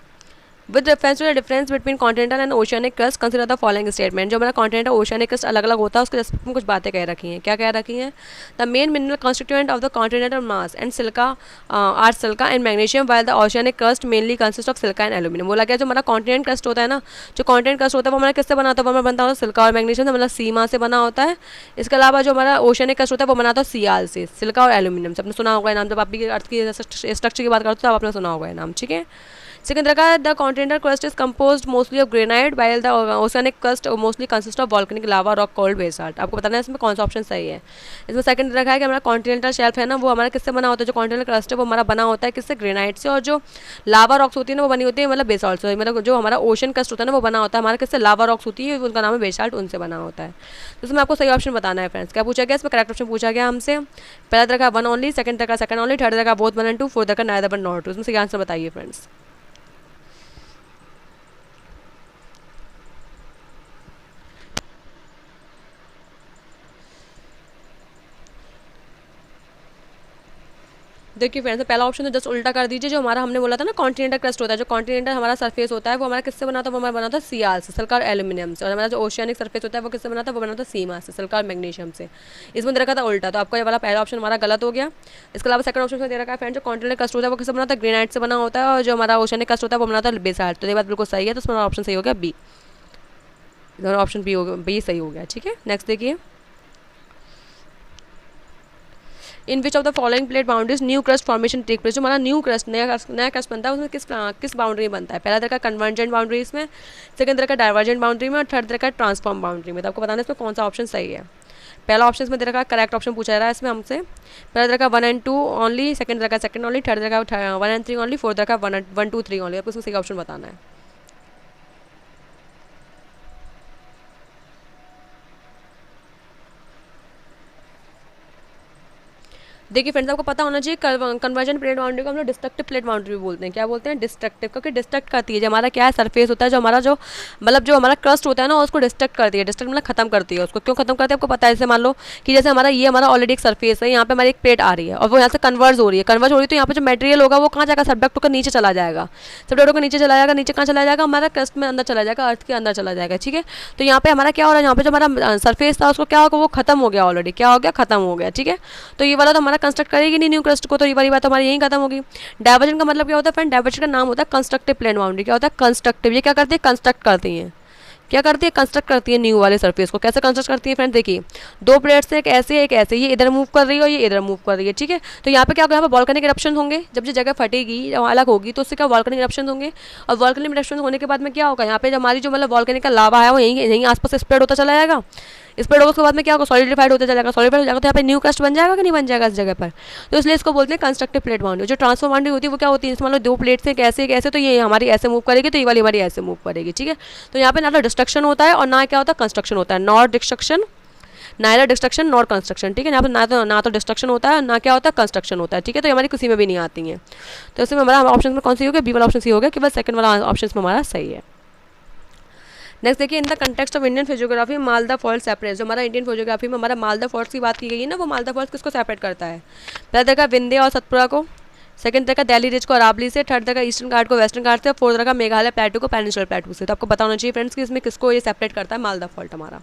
with reference to the difference between continental and oceanic crust consider the following statement. जो हमारा कॉन्टिनेंटल ओशियनिक क्रस्ट अलग अलग होता है उसके रेस्पेक्ट में कुछ बातें कह रखी हैं. क्या कह रखी हैं? The main mineral constituent of the continental mass and silica are silica and magnesium while the oceanic crust mainly consist of silica and aluminium. बोला गया जो हमारा कॉन्टिनेंट क्रस्ट होता है ना, जो कॉन्टिनेंट क्रस्ट होता है वो हमारा किससे बना होता है? वो हमारा बनता है सिल्का और मैग्नीशियम से, मतलब सीमा से बना होता है. इसके अलावा जो हमारा ओशियनिक क्रस्ट होता है वो बनाता है सियाल से, सिल्का और एल्यूमिनियम से. आपने सुना होगा नाम, जब आप भी अर्थ की स्ट्रक्चर की बात करते हो तो आपने सुना होगा नाम. ठीक है, सेकंड रखा the continental crust is composed mostly of granite while the oceanic crust mostly consist of volcanic lava rock called basalt. आपको बताना है इसमें कौन सा ऑप्शन सही है. इसमें सेकंड रखा है कि हमारा कॉन्टिनेंटल शेल्फ है ना वो हमारा किससे बना होता है? जो कॉन्टिनेंटल क्रस्ट है वो हमारा बना होता है किससे? ग्रेनाइट से. और जो लावा रॉक्स होती है ना वो बनी होती है मतलब बेसाल्ट से. मतलब जो हमारा ओशन क्रस्ट होता है ना वो बना होता है हमारा किससे? लावा रॉक्स होती है, उनका नाम है बेसाल्ट, उनसे बना होता है. तो इसमें आपको सही ऑप्शन बताना है फ्रेंड्स. क्या पूछा गया इसमें? करेक्ट ऑप्शन पूछा गया हमसे. पहला तरह का वन ओनली, सेकंड तरह का सेकंड ओनली, थर्ड तरह का बोथ 1 and 2, फोर्थ तरह का नाइदर वन नॉट. उसमें से आंसर बताइए फ्रेंड्स. देखिए फ्रेंड्स, पहला ऑप्शन तो जस्ट उल्टा कर दीजिए. जो हमारा हमने बोला था ना कॉन्टिनेंटल क्रस्ट होता है, जो कॉन्टिनेंटल हमारा सरफेस होता है वो हमारा किससे बना था? वो हमारा बना था सियाल से, सिल्का और एल्यूमिनियम से. और हमारा जो ओशियनिक सरफेस होता है वो किससे बना था? वो बना था सीमा से, सिल्का और मैग्नीशियम से. इसमें दे रखा था उल्टा, तो आपका ये वाला पहला ऑप्शन हमारा गलत हो गया. इसके अलावा सेकंड ऑप्शन में दे रखा है फ्रेंड जो कॉन्टिनेंटल क्रस्ट होता है वो किससे बना था? ग्रेनाइट से बना होता है. और जो हमारा ओशियनिक क्रस्ट होता है वो बना था बेसाल्ट. तो ये बात बिल्कुल सही है, तो इसमें ऑप्शन सही हो गया बी. ऑप्शन बी सही हो गया. ठीक है, नेक्स्ट देखिए. In which of the following plate boundaries new crust formation take place, जो हमारा न्यू क्रस्ट नया क्रस्ट बनता है उसमें किस बाउंड्री में बनता है। पहला तरह का कन्वर्जेंट बाउंड्रीज में, सेकंड तरह का डाइवर्जेंट बाउंड्री में और थर्ड तरह का ट्रांसफॉर्म बाउंड्री में। तो आपको बताना है इसमें कौन सा ऑप्शन सही है। पहला ऑप्शन इसमें दे रखा है, करेक्ट ऑप्शन पूछा जा रहा है इसमें हमसे। पहला तरह का 1 and 2 ओनली, सेकंड तरह का सेकंड ओनली, थर्ड तरह का 1 and 3 ओनली, फोर्थ तरह का 1 2 3 ओनली। आपको इसमें सही ऑप्शन बताना है। देखिए फ्रेंड्स, आपको पता होना चाहिए कन्वर्जन प्लेट बाउंड्री को हम लोग डिस्ट्रक्टिव प्लेट बाउंड्री भी बोलते हैं। क्या बोलते हैं? डिस्ट्रक्टिव, क्योंकि डिस्ट्रक्ट करती है। जो हमारा क्या है, सरफेस होता है, जो हमारा जो मतलब जो हमारा क्रस्ट होता है ना, उसको डिस्ट्रक्ट करती है। डिस्ट्रक्ट मतलब खत्म करती है उसको। क्यों खत्म करती है आपको पता है? जैसे मान लो कि जैसे हमारा ऑलरेडी एक सरफेस है, यहाँ पे हमारी एक प्लेट आ रही है और वो यहाँ से कन्वर्ज हो रही है। कन्वर्ज हो रही है तो यहाँ पे जो मटेरियल होगा वो कहाँ जाएगा? सब्डक्ट होकर नीचे चला जाएगा। सब्डक्ट होकर नीचे चला जाएगा। नीचे कहाँ चला जाएगा? हमारा क्रस्ट में अंदर चला जाएगा, अर्थ के अंदर चला जाएगा। ठीक है, तो यहाँ पे हमारा क्या हो रहा है? यहाँ पे जो हमारा सरफेस था उसको क्या होगा? वो खत्म हो गया ऑलरेडी। क्या हो गया? खत्म हो गया। ठीक है, तो ये वाला तो हमारा कंस्ट्रक्ट करेगी नहीं न्यू क्रस्ट को, तो ये वाली बात हमारी यहीं खत्म होगी। डाइवर्जन का मतलब क्या होता है फ्रेंड? डाइवर्जन का नाम होता है कंस्ट्रक्टिव प्लेन बाउंड्री। क्या होता है? कंस्ट्रक्टिव। ये क्या करती है? कंस्ट्रक्ट करती हैं। क्या करती है? कंस्ट्रक्ट करती है न्यू वाले सरफेस को। कैसे कंस्ट्रक्ट करती है फ्रेंड? देखिए, दो प्लेट्स से, एक ऐसे एक ऐसे, ये इधर मूव कर रही है और ये इधर मूव कर रही है। ठीक है, तो यहाँ पे क्या होगा? यहाँ पे वॉल्केनिक इरप्शन होंगे। जब जो जगह फटेगी, अलग होगी, तो उससे क्या वॉल्केनिक इरप्शन होंगे। और वॉल्केनिक इरप्शन होने के बाद में क्या होगा? यहाँ पे हमारी जो मतलब वॉल्केनिक का लावा है वो यहीं आसपास स्प्रेड होता चला जाएगा। स्प्रेड होगा, उसके बाद में क्या होगा? सॉलिडिफाइड होता चला जाएगा। सॉलिडिफाइड हो जाएगा तो यहाँ पे न्यू क्रस्ट बन जाएगा कि नहीं बन जाएगा इस जगह पर? तो इसलिए इसको बोलते हैं कंस्ट्रक्टिव प्लेट बाउंड्री। जो ट्रांसफॉर्म बाउंड्री होती है वो क्या होती है? मान लो दो प्लेट से एक ऐसे, तो ये हमारी ऐसे मूव करेगी, तो ये वाली हमारी ऐसे मूव करेगी। ठीक है, तो यहाँ पे ना तो डिस्ट्रक्शन होता है और ना क्या होता है? कंस्ट्रक्शन होता है। Not destruction, neither destruction not construction. ठीक है, यहाँ पर ना तो डिस्ट्रक्शन होता है, ना क्या होता है? कंस्ट्रक्शन होता है। ठीक है, तो हमारी किसी में भी नहीं आती है। तो इसमें हमारा ऑप्शन में कौन सी हो गया? बी वाला ऑप्शन सी हो गया, केवल सेकंड वाला ऑप्शन में हमारा सही है। नेक्स्ट देखिए, in the context of Indian physiography Malda fault separate. जो हमारा इंडियन फिजियोग्राफी में हमारा मालदा फॉल्ट की बात की गई है ना, वो मालदा फॉल्ट किसको सेपरेट करता है? पहला देखा विंध्य और सतपुरा को, सेकंड देखा दिल्ली रिज को अरावली से, थर्ड देखा ईस्टर्न घाट को वेस्टर्न घाट से, फोर्थ देखा मेघालय प्लेटू को पेनिनसुलर प्लेटू से। तो आपको बताना चाहिए फ्रेंड्स कि इसमें किसको ये सेपरेट करता है मालदा फॉल्ट हमारा।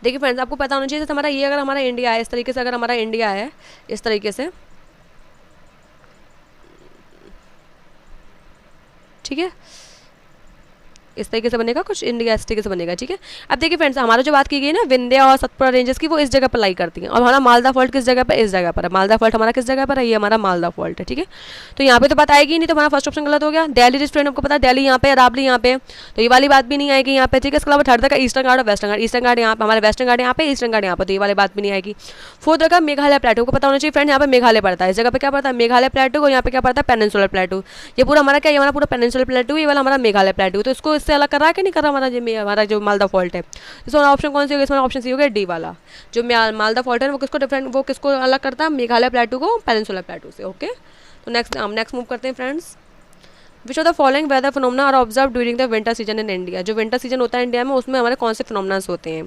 देखिए फ्रेंड्स, आपको पता होना चाहिए जैसे हमारा ये अगर हमारा इंडिया है, इस तरीके से अगर हमारा इंडिया है इस तरीके से, ठीक है, इस तरीके से बनेगा कुछ इंडिया, इस तरीके से बनेगा। ठीक है, अब देखिए फ्रेंड्स, हमारा जो बात की गई ना विंध्या और सतपुरा रेंजेस की, वो इस जगह पर लाई करती हैं। और हमारा मालदा फॉल्ट किस जगह पर? इस जगह पर है। मालदा फॉल्ट हमारा किस जगह पर है? ये हमारा मालदा फॉल्ट है। ठीक है, तो यहाँ पे तो बात आएगी नहीं, तो हमारा फर्स्ट ऑप्शन गलत हो गया। दिल्ली रिज फ्रेंड आपको पता है, दिल्ली यहाँ पे, अरावली यहाँ पे, तो ये वाली बात भी नहीं आएगी यहाँ पे। ठीक है, इसके अलावा थर्ड का ईस्टर्न घाट और वेस्टर्न घाट, ईस्टर्न घाट यहाँ पे, हमारे वेस्टर्न घाट यहाँ पे, ईस्टर्न घाट यहाँ पे, तो ये वाली बात भी नहीं आएगी। फोर्थ का मेघालय प्लेटू को पता होना चाहिए फ्रेंड, यहाँ पे मेघालय पड़ता है। इस जगह पे क्या पड़ता है? मेघालय प्लेटू, और यहाँ पे क्या पड़ता है? पेनिनसुलर प्लेटू। ये पूरा हमारा क्या? ये हमारा पूरा पेनिनसुलर प्लेटू, ये वाला हमारा मेघालय प्लेटू। तो इसको इससे अलग कर रहा है कि नहीं कर रहा हमारा जो मालदा फॉल्ट है? इसमें ऑप्शन कौन सी होगी? इसमें ऑप्शन सी होगा डी वाला। जो मालदा फॉल्ट है वो किसको अलग करता है? मेघालय प्लेटू को पेनिनसुलर प्लेटू से। ओके, तो नेक्स्ट मूव करते हैं friends. Which of the following weather phenomena are observe during the winter season in India. जो विंटर सीजन होता है इंडिया में, उसमें हमारे कौन से फिनोमेनास होते हैं?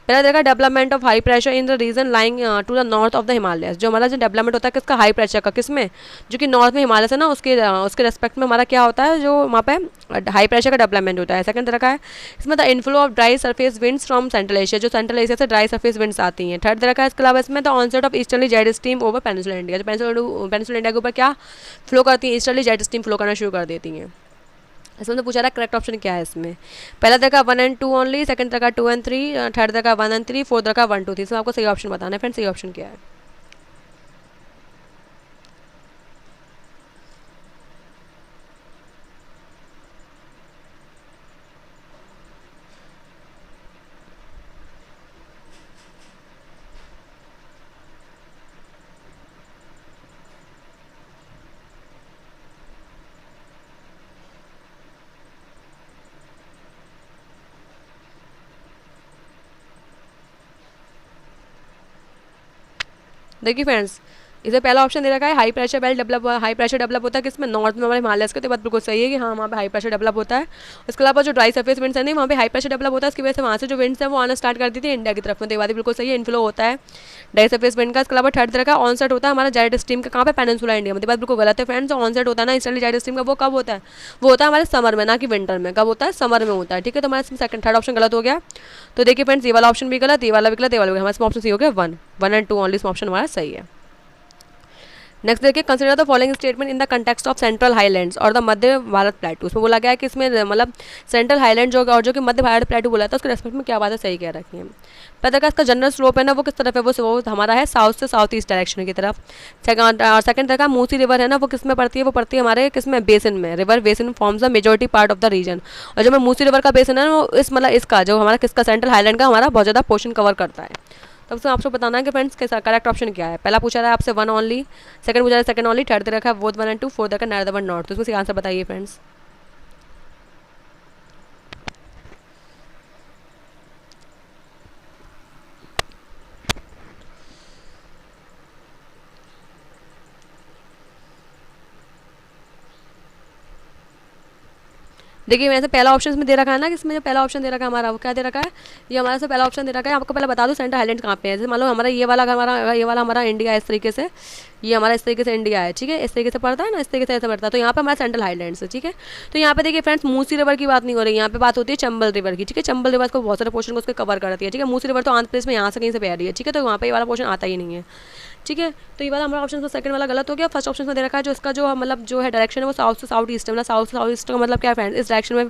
पहला देखा development of high pressure in the region lying to the north of the Himalayas. जो हमारा जो डेवलपमेंट होता है किसका? हाई प्रेशर का। किसमें? जो कि नॉर्थ में हिमालय है ना, उसके रेस्पेक्ट में हमारा क्या होता है? जो वहाँ पे हाई प्रेशर का डेवलपमेंट होता है। सेकंड तरह का है इसमें the inflow of dry surface winds from central Asia. जो सेंट्रल एशिया से ड्राई सरफेस विंड्स आती हैं। थर्ड तरह का इसके अलावा इसमें the onset of easterly jet stream over peninsular India. जो पेनिनसुलर इंडिया के ऊपर क्या फ्लो करती है? ईस्टर्ली जेट स्ट्रीम फ्लो करना शुरू कर देती हैं। इसमें तो पूछा रहा करेक्ट ऑप्शन क्या है इसमें? पहला तरह का 1 and 2 ओनली, सेकंड तरह का 2 and 3, थर्ड तरह का 1 and 3, फोर्थ तरह का 1 2 3। इसमें आपको सही ऑप्शन बताना है फ्रेंड, सही ऑप्शन क्या है? देखिए फ्रेंड्स, इसे पहला ऑप्शन दे रखा है high pressure belt develop. High pressure develop होता है किसमें? नॉर्थ में, हमारे हिमालय के। तो बात बिल्कुल सही है कि हाँ वहाँ पे हाई प्रेशर डेवलप होता है। इसके अलावा जो ड्राई सरफेस विंड्स है नहीं, वहाँ पे हाई प्रेशर डेवलप होता है। इसकी वजह से वहाँ से जो विंड्स है वो आना स्टार्ट करती थी इंडिया की तरफ में। तो ये बात बिल्कुल सही है, इनफ्लो होता है ड्राई सरफेस विंड का। इसके अलावा थर्ड तरह का ऑनसेट होता है हमारा जेट स्ट्रीम का। कहाँ पे? पेनिनसुला इंडिया में। तो बात बिल्कुल गलत है फ्रेंड्स। ऑनसेट होता है ना ईस्टर्ली जेट स्ट्रीम का, वो कब होता है? वो होता है हमारे समर में, ना कि विंटर में। कब होता है? समर में होता है। ठीक है, तो हमारा इसमें सेकंड थर्ड ऑप्शन गलत हो गया। तो देखिए फ्रेंड्स, ये वाला ऑप्शन भी गलत, ये वाला भी गलत, ये वाला भी। हमारे इसमें ऑप्शन सी हो गया 1 and 2 ओनली। इसमें ऑप्शन हमारा सही है। नेक्स्ट देखिए, consider the following statement in the context of central highlands और द मध्य भारत प्लेटू। उसमें बोला गया है कि इसमें मतलब सेंट्रल हाईलैंड जो और जो कि मध्य भारत प्लेटू बोला था उसके रेस्पेक्ट में क्या बात है सही कह रखी है। पता का इसका जनरल स्लोप है ना वो किस तरफ है, वो हमारा है साउथ से साउथ ईस्ट डायरेक्शन की तरफ। सेकंड तरह का मूसी रिवर है ना वो किस में पड़ती है, वो पड़ती है हमारे किस में, बेसिन में। River basin forms the majority part of the region. और जो मैं मूसी रिवर का बेसिन है वो इस मतलब इसका जो हमारा किसका सेंट्रल हाईलैंड का हमारा बहुत ज़्यादा पोर्शन कवर करता है। तब से आपको बताना है कि फ्रेंड्स कैसा करेक्ट ऑप्शन क्या है। पहला पूछा रहा है आपसे वन ओनली, सेकंड पूछा रहा है सेकंड ओनली, थर्ड दे रखा है बोथ 1 and 2, फोर्थ दे रखा है नाइदर वन नॉट। तो इसमें से आंसर बताइए फ्रेंड्स। देखिए वैसे पहला ऑप्शन इसमें दे रखा है ना कि इसमें जो पहला ऑप्शन दे रखा है हमारा वो क्या दे रखा है, ये हमारा से पहला ऑप्शन दे रखा है। आपको पहले बता दो सेंट्रल हाईलैंड कहाँ पे है। जैसे मान लो हमारा ये वाला हमारा इंडिया है इस तरीके से, ये हमारा इस तरीके से इंडिया है, ठीक है, इस तरीके से पड़ता है ना, इस तरीके से ऐसे पड़ता है। तो यहाँ पे हमारा सेंट्रल हाईलैंड्स है, ठीक है। तो यहाँ पे देखिए फ्रेंड्स मूसी रिवर की बात नहीं हो रही, यहाँ पे बात होती है चंबल रिवर की, ठीक है। चंबल रिवर को बहुत सारे पोर्शन को उसके कवर करती है, ठीक है। मूसी रिवर तो आंध्र प्रदेश में यहाँ से कहीं से बह रही है, ठीक है। तो वहाँ पे ये वाला पोर्शन आता ही नहीं है, ठीक है। तो ये वाला हमारा ऑप्शन सेकंड वाला गलत हो गया। फर्स्ट ऑप्शन में दे रखा है जो इसका जो मतलब जो है डायरेक्शन है वो साउथ से साउथ ईस्ट है। मतलब साउथ से साउथ ईस्ट का मतलब क्या है फ्रेंड्स, इस डायरेक्शन में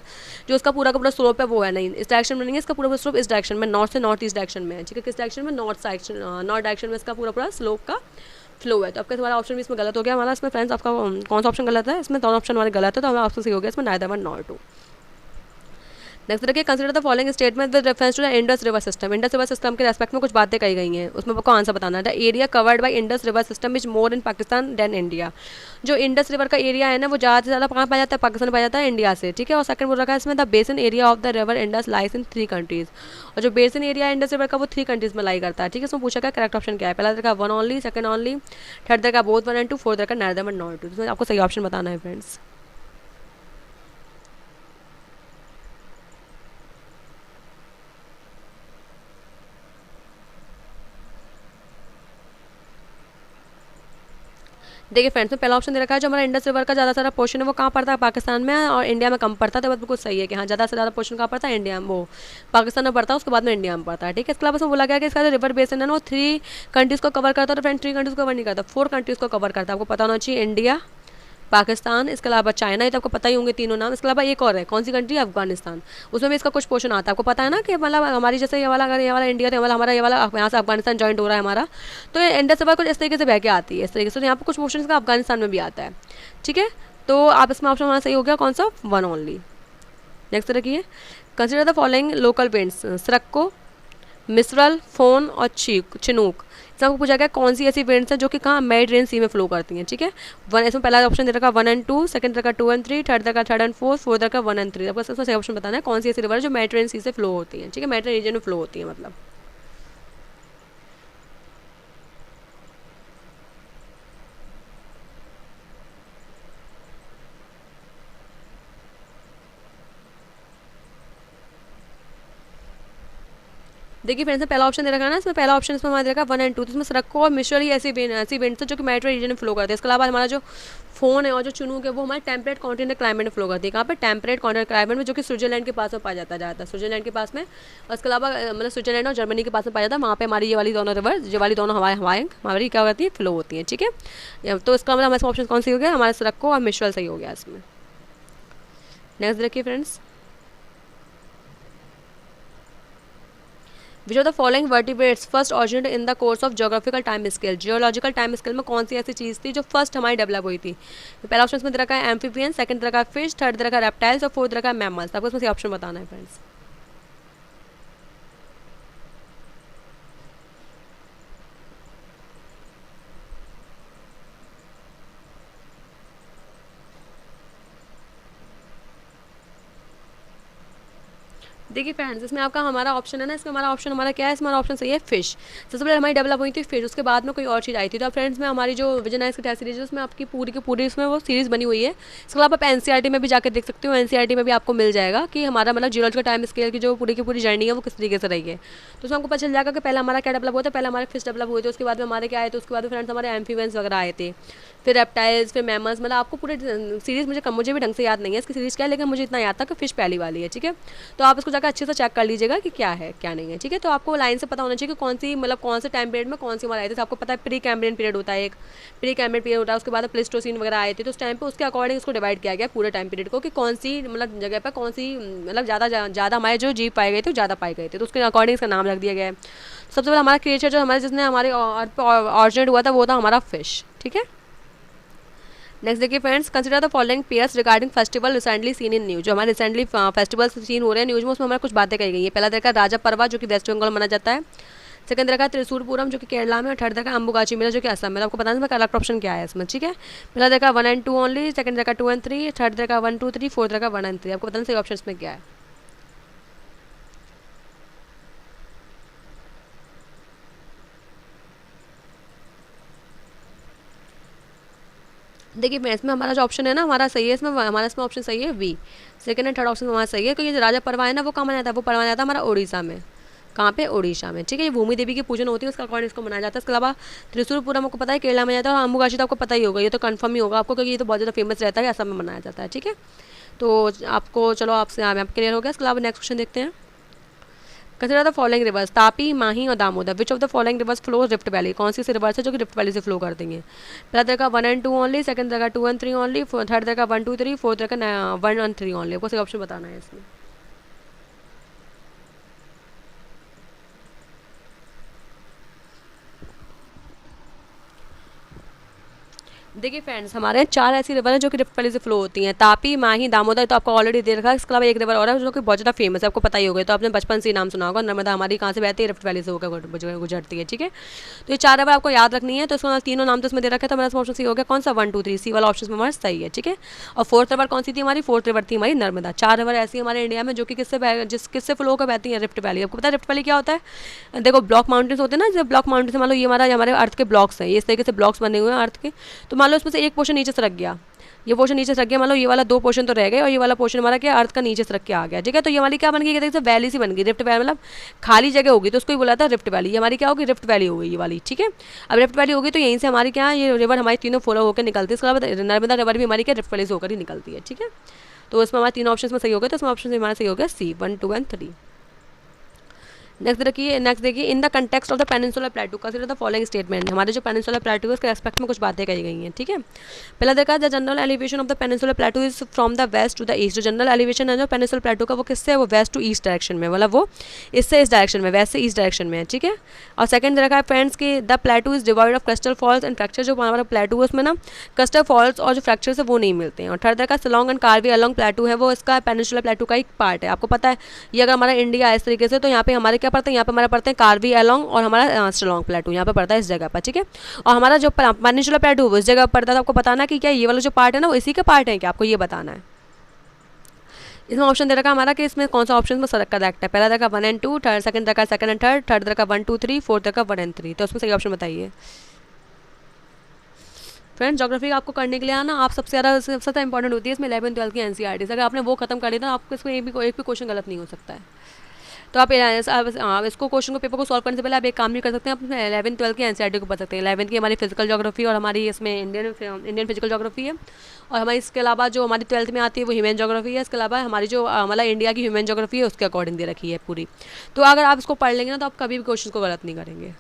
जो इसका पूरा का पूरा स्लोप है वो है नहीं, इस डायरेक्शन में नहीं है, इसका पूरा स्लोप इस डायरेक्शन में नॉर्थ से नॉर्थ ईस्ट डायरेक्शन में है, ठीक है। किस डायरेक्शन में, नॉर्थ डायरेक्शन में इसका पूरा स्लोप का फ्लो है। तो आपका हमारा ऑप्शन भी इसमें गलत हो गया हमारा। इसमें फ्रेंड्स आपका कौन सा ऑप्शन गलत है, इसमें दोनों ऑप्शन हमारे गलत है, तो हमारा ऑप्शन सही हो गया इसमें neither one nor two. Next देखिए, consider the following statement with reference to the Indus river system. Indus river system के रेस्पेक्ट में कुछ बातें कही गई हैं, उसमें आपको आंसर बताना है। The area covered by Indus river system is more in Pakistan than India. जो इंडस रिवर का एरिया है ना वो ज़्यादा से ज़्यादा कहाँ पाया जाता है, पाकिस्तान में पाया जाता है, इंडिया से, ठीक है। और सेकंड बोल रखा है इसमें the basin area of the river Indus lies in 3 countries. और जो बेसिन एरिया इंडस रिवर का वो 3 कंट्रीज में लाई करता है, ठीक है। इसमें पूछा क्या करेक्ट ऑप्शन क्या है। पहला देखा one only, second only, third देखा बोथ 1 and 2, फोर्थ देखा नाइदर वन नॉर टू। इसमें आपको सही ऑप्शन बताना है फ्रेंड्स। देखिए फ्रेंड्स में पहला ऑप्शन दे रखा है जो हमारा इंडस रिवर का ज़्यादा सारा पोर्शन है वो कहाँ पड़ता है, पाकिस्तान में, और इंडिया में कम पड़ता है। तो बात बिल्कुल सही है कि हाँ ज़्यादा से ज़्यादा पोर्शन कहाँ पड़ता है, इंडिया में, वो पाकिस्तान में पड़ता है, उसके बाद में इंडिया में पड़ता है, ठीक है। इसके अलावा इसमें बोला गया कि इसका जो रिवर बेसिन है ना वो 3 कंट्रीज़ को कवर करता है। तो फ्रेंड्स 3 कंट्रीज़ को कवर नहीं करता, 4 कंट्रीज़ को कवर करता है। आपको पता होना चाहिए, इंडिया, पाकिस्तान, इसके अलावा चाइना, ये तो आपको पता ही होंगे तीनों नाम। इसके अलावा एक और है, कौन सी कंट्री, अफगानिस्तान, उसमें भी इसका कुछ पोर्शन आता है। आपको पता है ना कि मतलब हमारी जैसे ये वाला अगर ये वाला इंडिया था, मतलब हमारा ये वाला यहाँ से अफगानिस्तान जॉइंट हो रहा है हमारा, तो ये इंडस रिवर कुछ इस तरीके से बह के आती है, इस तरीके से। तो यहाँ पर कुछ पोर्शन इसका अफगानिस्तान में भी आता है, ठीक है। तो आप इसमें ऑप्शन हमारा सही हो गया कौन सा, वन ओनली। नेक्स्ट रखिए, consider the following local pants, sirocco, mistral, foehn और चिनूक। इसमें आपको पूछा गया कौन सी ऐसी वेंट्स हैं जो कि कहाँ मेडिटेरेनियन सी में फ्लो करती हैं, ठीक है। इसमें पहला ऑप्शन दे रखा 1 and 2, सेकंड रखा 2 and 3, थर्ड रखा 3rd and 4, फोर्थ रखा 1 and 3। आपको इसमें सही ऑप्शन बताना है कौन सी ऐसी रिवर है जो मेडिटेरेनियन सी से फ्लो होती है, ठीक है, मेडिटेरेनियन रीजन में फ्लो होती है मतलब। देखिए फ्रेंड्स पहला ऑप्शन दे रखा है ना, इसमें पहला ऑप्शन इसमें हमारा दे रखा है 1 and 2। तो इसमें सरक्को और मिश्र ही ऐसी वेंट्स है जो कि मेडिटेरेनियन रीजन में फ्लो करते हैं। इसके अलावा हमारा जो फोन है और जो चिनूक है वो हमारे टेम्परेट कॉन्टिनेंट क्लाइमेट में फ्लो करती है। कहाँ पे, टेम्परेट कॉन्टिनेंट क्लाइमेट में, जो कि स्विट्जरलैंड के पास में पाया जाता है, स्विट्जरलैंड के पास में। और इसके अलावा मतलब स्विट्जरलैंड और जर्मनी के पास में पाया जाता है, वहाँ पे हमारी ये वाली दोनों रिवर, ये वाली दोनों हमारी क्या होती है, फ्लो होती है, ठीक है। तो इसका मतलब हमारे ऑप्शन कौन सी हो गया, हमारे सरक्को और मिश्रल सही हो गया इसमें। नेक्स्ट देखिए friends, which are the following vertebrates first originated in the course of geographical time scale. Geological time scale में कौन सी ऐसी चीज़ थी जो फर्स्ट हमारी डेवलप हुई थी। तो पहला ऑप्शन इसमें दे रखा है एम्फीबियन, सेकंड दे रखा है फिश, थर्ड दे रखा है रेप्टाइल्स और फोर्थ दे रखा है मैमल्स। आपको इसमें से ऑप्शन बताना है फ्रेंड्स। देखिए फ्रेंड्स इसमें आपका हमारा ऑप्शन है ना, इसमें हमारा ऑप्शन हमारा क्या है, इसमें हमारा ऑप्शन सही है फिश। सबसे पहले हमारी डेवलप हुई थी फिश, उसके बाद में कोई और चीज़ आई थी। तो फ्रेंड्स में हमारी जो विजन आइस की टेस्ट सीरीज है उसमें आपकी पूरी की पूरी उसमें वो सीरीज़ बनी हुई है। इसके अलावा आप एनसीईआरटी में भी जाकर देख सकते हो, एनसीईआरटी में भी आपको मिल जाएगा कि हमारा मतलब जियोलॉजिकल टाइम स्केल की जो पूरी की पूरी जर्नी है वो किस तरीके से रही है। तो उसमें आपको पता चल जाएगा कि पहले हमारा क्या डेवलप हुआ था, पहले हमारे फिश डेवलप हुए थे, उसके बाद में हमारे क्या आए थे, उसके बाद में फ्रेंड्स हमारे एम्फीबियंस वगैरह आए थे, फिर रेप्टाइल्स, फिर मैमल्स, मतलब आपको पूरे सीरीज़ मुझे भी ढंग से याद नहीं है इसकी सीरीज़ क्या है, लेकिन मुझे इतना याद था कि फिश पहली वाली है, ठीक है। तो आप इसको जाकर अच्छे से चेक कर लीजिएगा कि क्या है क्या नहीं है, ठीक है। तो आपको लाइन से पता होना चाहिए कि कौन सी मतलब कौन से टाइम पीरियड में कौन सी हमारे आए थे। आपको पता है प्री कैम्ब्रियन पीरियड होता है, एक प्री कैम्ब्रियन पीरियड होता है, उसके बाद प्लेस्टोसीन वगैरह आए थे, तो उस टाइम पे उसके अकॉर्डिंग उसको डिवाइड किया गया पूरे टाइम पीरियड को कि कौन सी मतलब जगह पर कौन सी मतलब ज़्यादा हमारे जो जीव पाए गए थे ज़्यादा पाए गए थे, तो उसके अकॉर्डिंग इसका नाम रख दिया गया है। सबसे पहले हमारा क्रिएचर जो हमारे जिसने हमारे ऑरिजिनेट हुआ था वो था हमारा फिश, ठीक है। नेक्स्ट देखिए friends, consider the following pairs regarding festival recently seen in news. जो हमारे रिसेंटली फेस्टिवल सीन हो रहे हैं न्यूज में, उसमें हमारे कुछ बातें कही गई है। पहला देखा राजा परवा जो कि वेस्ट बंगाल में मनाया जाता है। सेकंड देखा त्रिशूरपुरम जो कि केरला में। और थर्ड देखा अंबुगाची मेला जो कि असम में। आपको बताना है करेक्ट ऑप्शन क्या है इसमें, ठीक है। पहला देखा 1 and 2 ओनली, सेकंड देखा 2 and 3, थर्ड देखा 1 2 3, फोर्थ देखा 1 and 3। आपको बताना सही ऑप्शन में क्या है। देखिए मैं इसमें हमारा जो ऑप्शन है ना हमारा सही है, इसमें हमारा इसमें ऑप्शन सही है B. Second and third option हमारा सही है, क्योंकि जो राजा परवा है ना वो कहाँ मनाया जाता है, वो मनाया जाता है हमारा उड़ीसा में। कहाँ पे? उड़ीसा में, ठीक है। ये भूमि देवी की पूजन होती है, उसका अकॉर्डिंग इसको मनाया जाता है। इसके अलावा त्रिशूरपुरम आपको पता है केरला में जाता है, और अंबुगाची तो आपको पता ही होगा, ये तो कंफर्म ही होगा आपको, क्योंकि ये तो बहुत ज़्यादा फेमस रहता है, असम में मनाया जाता है, ठीक है। तो आपको चलो आपसे आप क्लियर हो गया। इसके अलावा नेक्स्ट क्वेश्चन देखते हैं। Consider the following rivers, Tapi, Mahi और Damodar. Which of the following rivers flows rift valley. कौन सी रिवर्स है जो कि रिफ्ट वैली से फ्लो कर देंगे। पहला देखा 1 and 2 ओनली, सेकंड देखा 2 and 3 ओनली, थर्ड देखा 1 2 3, फोर्थ देखा 1 and 3 ओनली। आपको सही ऑप्शन बताना है इसमें। देखिए फ्रेंड्स, हमारे यहाँ 4 ऐसी रिवर हैं जो कि रिफ्ट वैली से फ्लो होती हैं। तापी, माही, दामोदर तो आपको ऑलरेडी दे रखा है। इसके अलावा एक रिवर और है जो कि बहुत ज़्यादा फेमस है, आपको पता ही होगा, तो आपने बचपन से ही नाम सुना होगा। नर्मदा हमारी कहाँ से बहती है? रिफ्ट वैली से होकर गुजरती है, ठीक है। तो ये 4 रिवर आपको याद रखनी है। तो इसमें तीनों नाम तो इसमें दे रखा है, तो मेरा ऑप्शन सी हो गया कौन सा 1 2 3, सी वाला ऑप्शन में हमारा सही है, ठीक है। और फोर्थ रिवर कौन सी थी हमारी? फोर्थ रिवर थी हमारी नर्मदा। 4 रिवर ऐसी हमारे इंडिया में जो कि किससे फ्लो होकर बहती है? Rift valley. आपको पता है रिफ्ट वैली क्या होता है? देखो ब्लॉक माउंटेन्स होते हैं ना, जब ब्लॉक माउंटेन मान लो ये हमारे अर्थ के ब्लॉक्स हैं, इस तरीके से ब्लॉक्स बने हुए हैं अर्थ के। तो मान लो इसमें से एक पोर्शन नीचे से रख गया, ये पोर्शन नीचे से रख गया, मान लो ये वाला 2 पोर्शन तो रह गए, और ये वाला पोर्शन हमारा क्या अर्थ का नीचे से रख के आ गया, ठीक है। तो ये हमारी क्या बन गई? कहते हैं वैली सी बन गई, रिफ्ट वैली, मतलब खाली जगह होगी तो उसको ही बोला था रिफ्ट वैली। ये हमारी क्या होगी? रिफ्ट वैली हो गई ये वाली, ठीक है। अब रिफ्ट वैली होगी तो यहीं से हमारी क्या ये रिवर हमारी तीनों फॉलो होकर निकलती है। इसके अलावा नर्मदा रिवर भी हमारी क्या रिफ्ट वैली से होकर ही निकलती है, ठीक है। तो इसमें हमारे 3 ऑप्शन में सही हो गए, तो इसमें ऑप्शन हमारा सही हो गया सी 1 2 and 3। नेक्स्ट देखिए in the context of the peninsular प्लेटू consider the following statement. हमारे जो पेनिनसुलर प्लेटू है उसके रेस्पेक्ट में कुछ बातें कही गई हैं, ठीक है। पहला देखा the general elevation of the peninsular plateau is from the west to the east. जो जनरल एलिवेशन है जो पेनिनसुलर प्लेटू का वो किससे है? वो वेस्ट टू ईस्ट डायरेक्शन में, मतलब वो इससे इस डायरेक्शन में, वेस्ट से ईस्ट डायरेक्शन में है, ठीक है। और सेकंड देखा है फ्रेंड्स की the plateau is divide of crystal falls and fracture. जो हमारा प्लेटू है उसमें ना क्रिस्टल फॉल्स और जो फ्रैक्चर्स है वो नहीं मिलते हैं। और थर्ड देखा सिलोंग एंड कार्वी अलॉन्ग प्लेटू है, वो इसका पेनिनसुलर प्लेटू का एक पार्ट है। आपको पता है ये अगर हमारा इंडिया है इस तरीके से, तो यहाँ पे हमारे क्या पड़ता है? यहाँ पे हमारा पड़ते हैं कार्वी एलोंग और हमारा शिलोंग प्लेटू यहाँ पे पड़ता है इस जगह पर, ठीक है। और हमारा जो पेनिनसुलर प्लेटू उस जगह पर पड़ता है। तो आपको बताना है कि क्या ये वाला जो पार्ट है ना वो इसी का पार्ट है क्या? आपको ये बताना है। इसमें ऑप्शन दे रखा हमारा कि इसमें कौन सा ऑप्शन में करेक्ट है। पहला देखा 1 and 2, थर्ड सेकंड देखा 2 and 3, थर्ड देखा 1 2 3, फोर्थ देखा 1 and 3। तो उसमें सही ऑप्शन बताइए फ्रेंड्स। ज्योग्राफी आपको करने के लिए आना आप सबसे ज़्यादा इंपॉर्टेंट होती है इसमें 11th 12th की एनसीईआरटी। अगर आपने वो खत्म कर लिया तो आपको इसमें एक भी क्वेश्चन गलत नहीं हो सकता है। तो आप इसको क्वेश्चन को पेपर को सॉल्व करने से पहले आप एक काम भी कर सकते हैं, आप 11th 12th की एनसीईआरटी को पढ़ सकते हैं। 11th की हमारी फिजिकल ज्योग्राफी और हमारी इसमें इंडियन फिजिकल ज्योग्राफी है। और हमारी इसके अलावा जो हमारी 12th में आती है वो ह्यूमन ज्योग्राफी है। इसके अलावा हमारी जो मतलब इंडिया की ह्यूमन ज्योग्राफी है उसके अकॉर्डिंग दे रखी है पूरी। तो अगर आप इसको पढ़ लेंगे ना तो आप कभी भी क्वेश्चन को गलत नहीं करेंगे।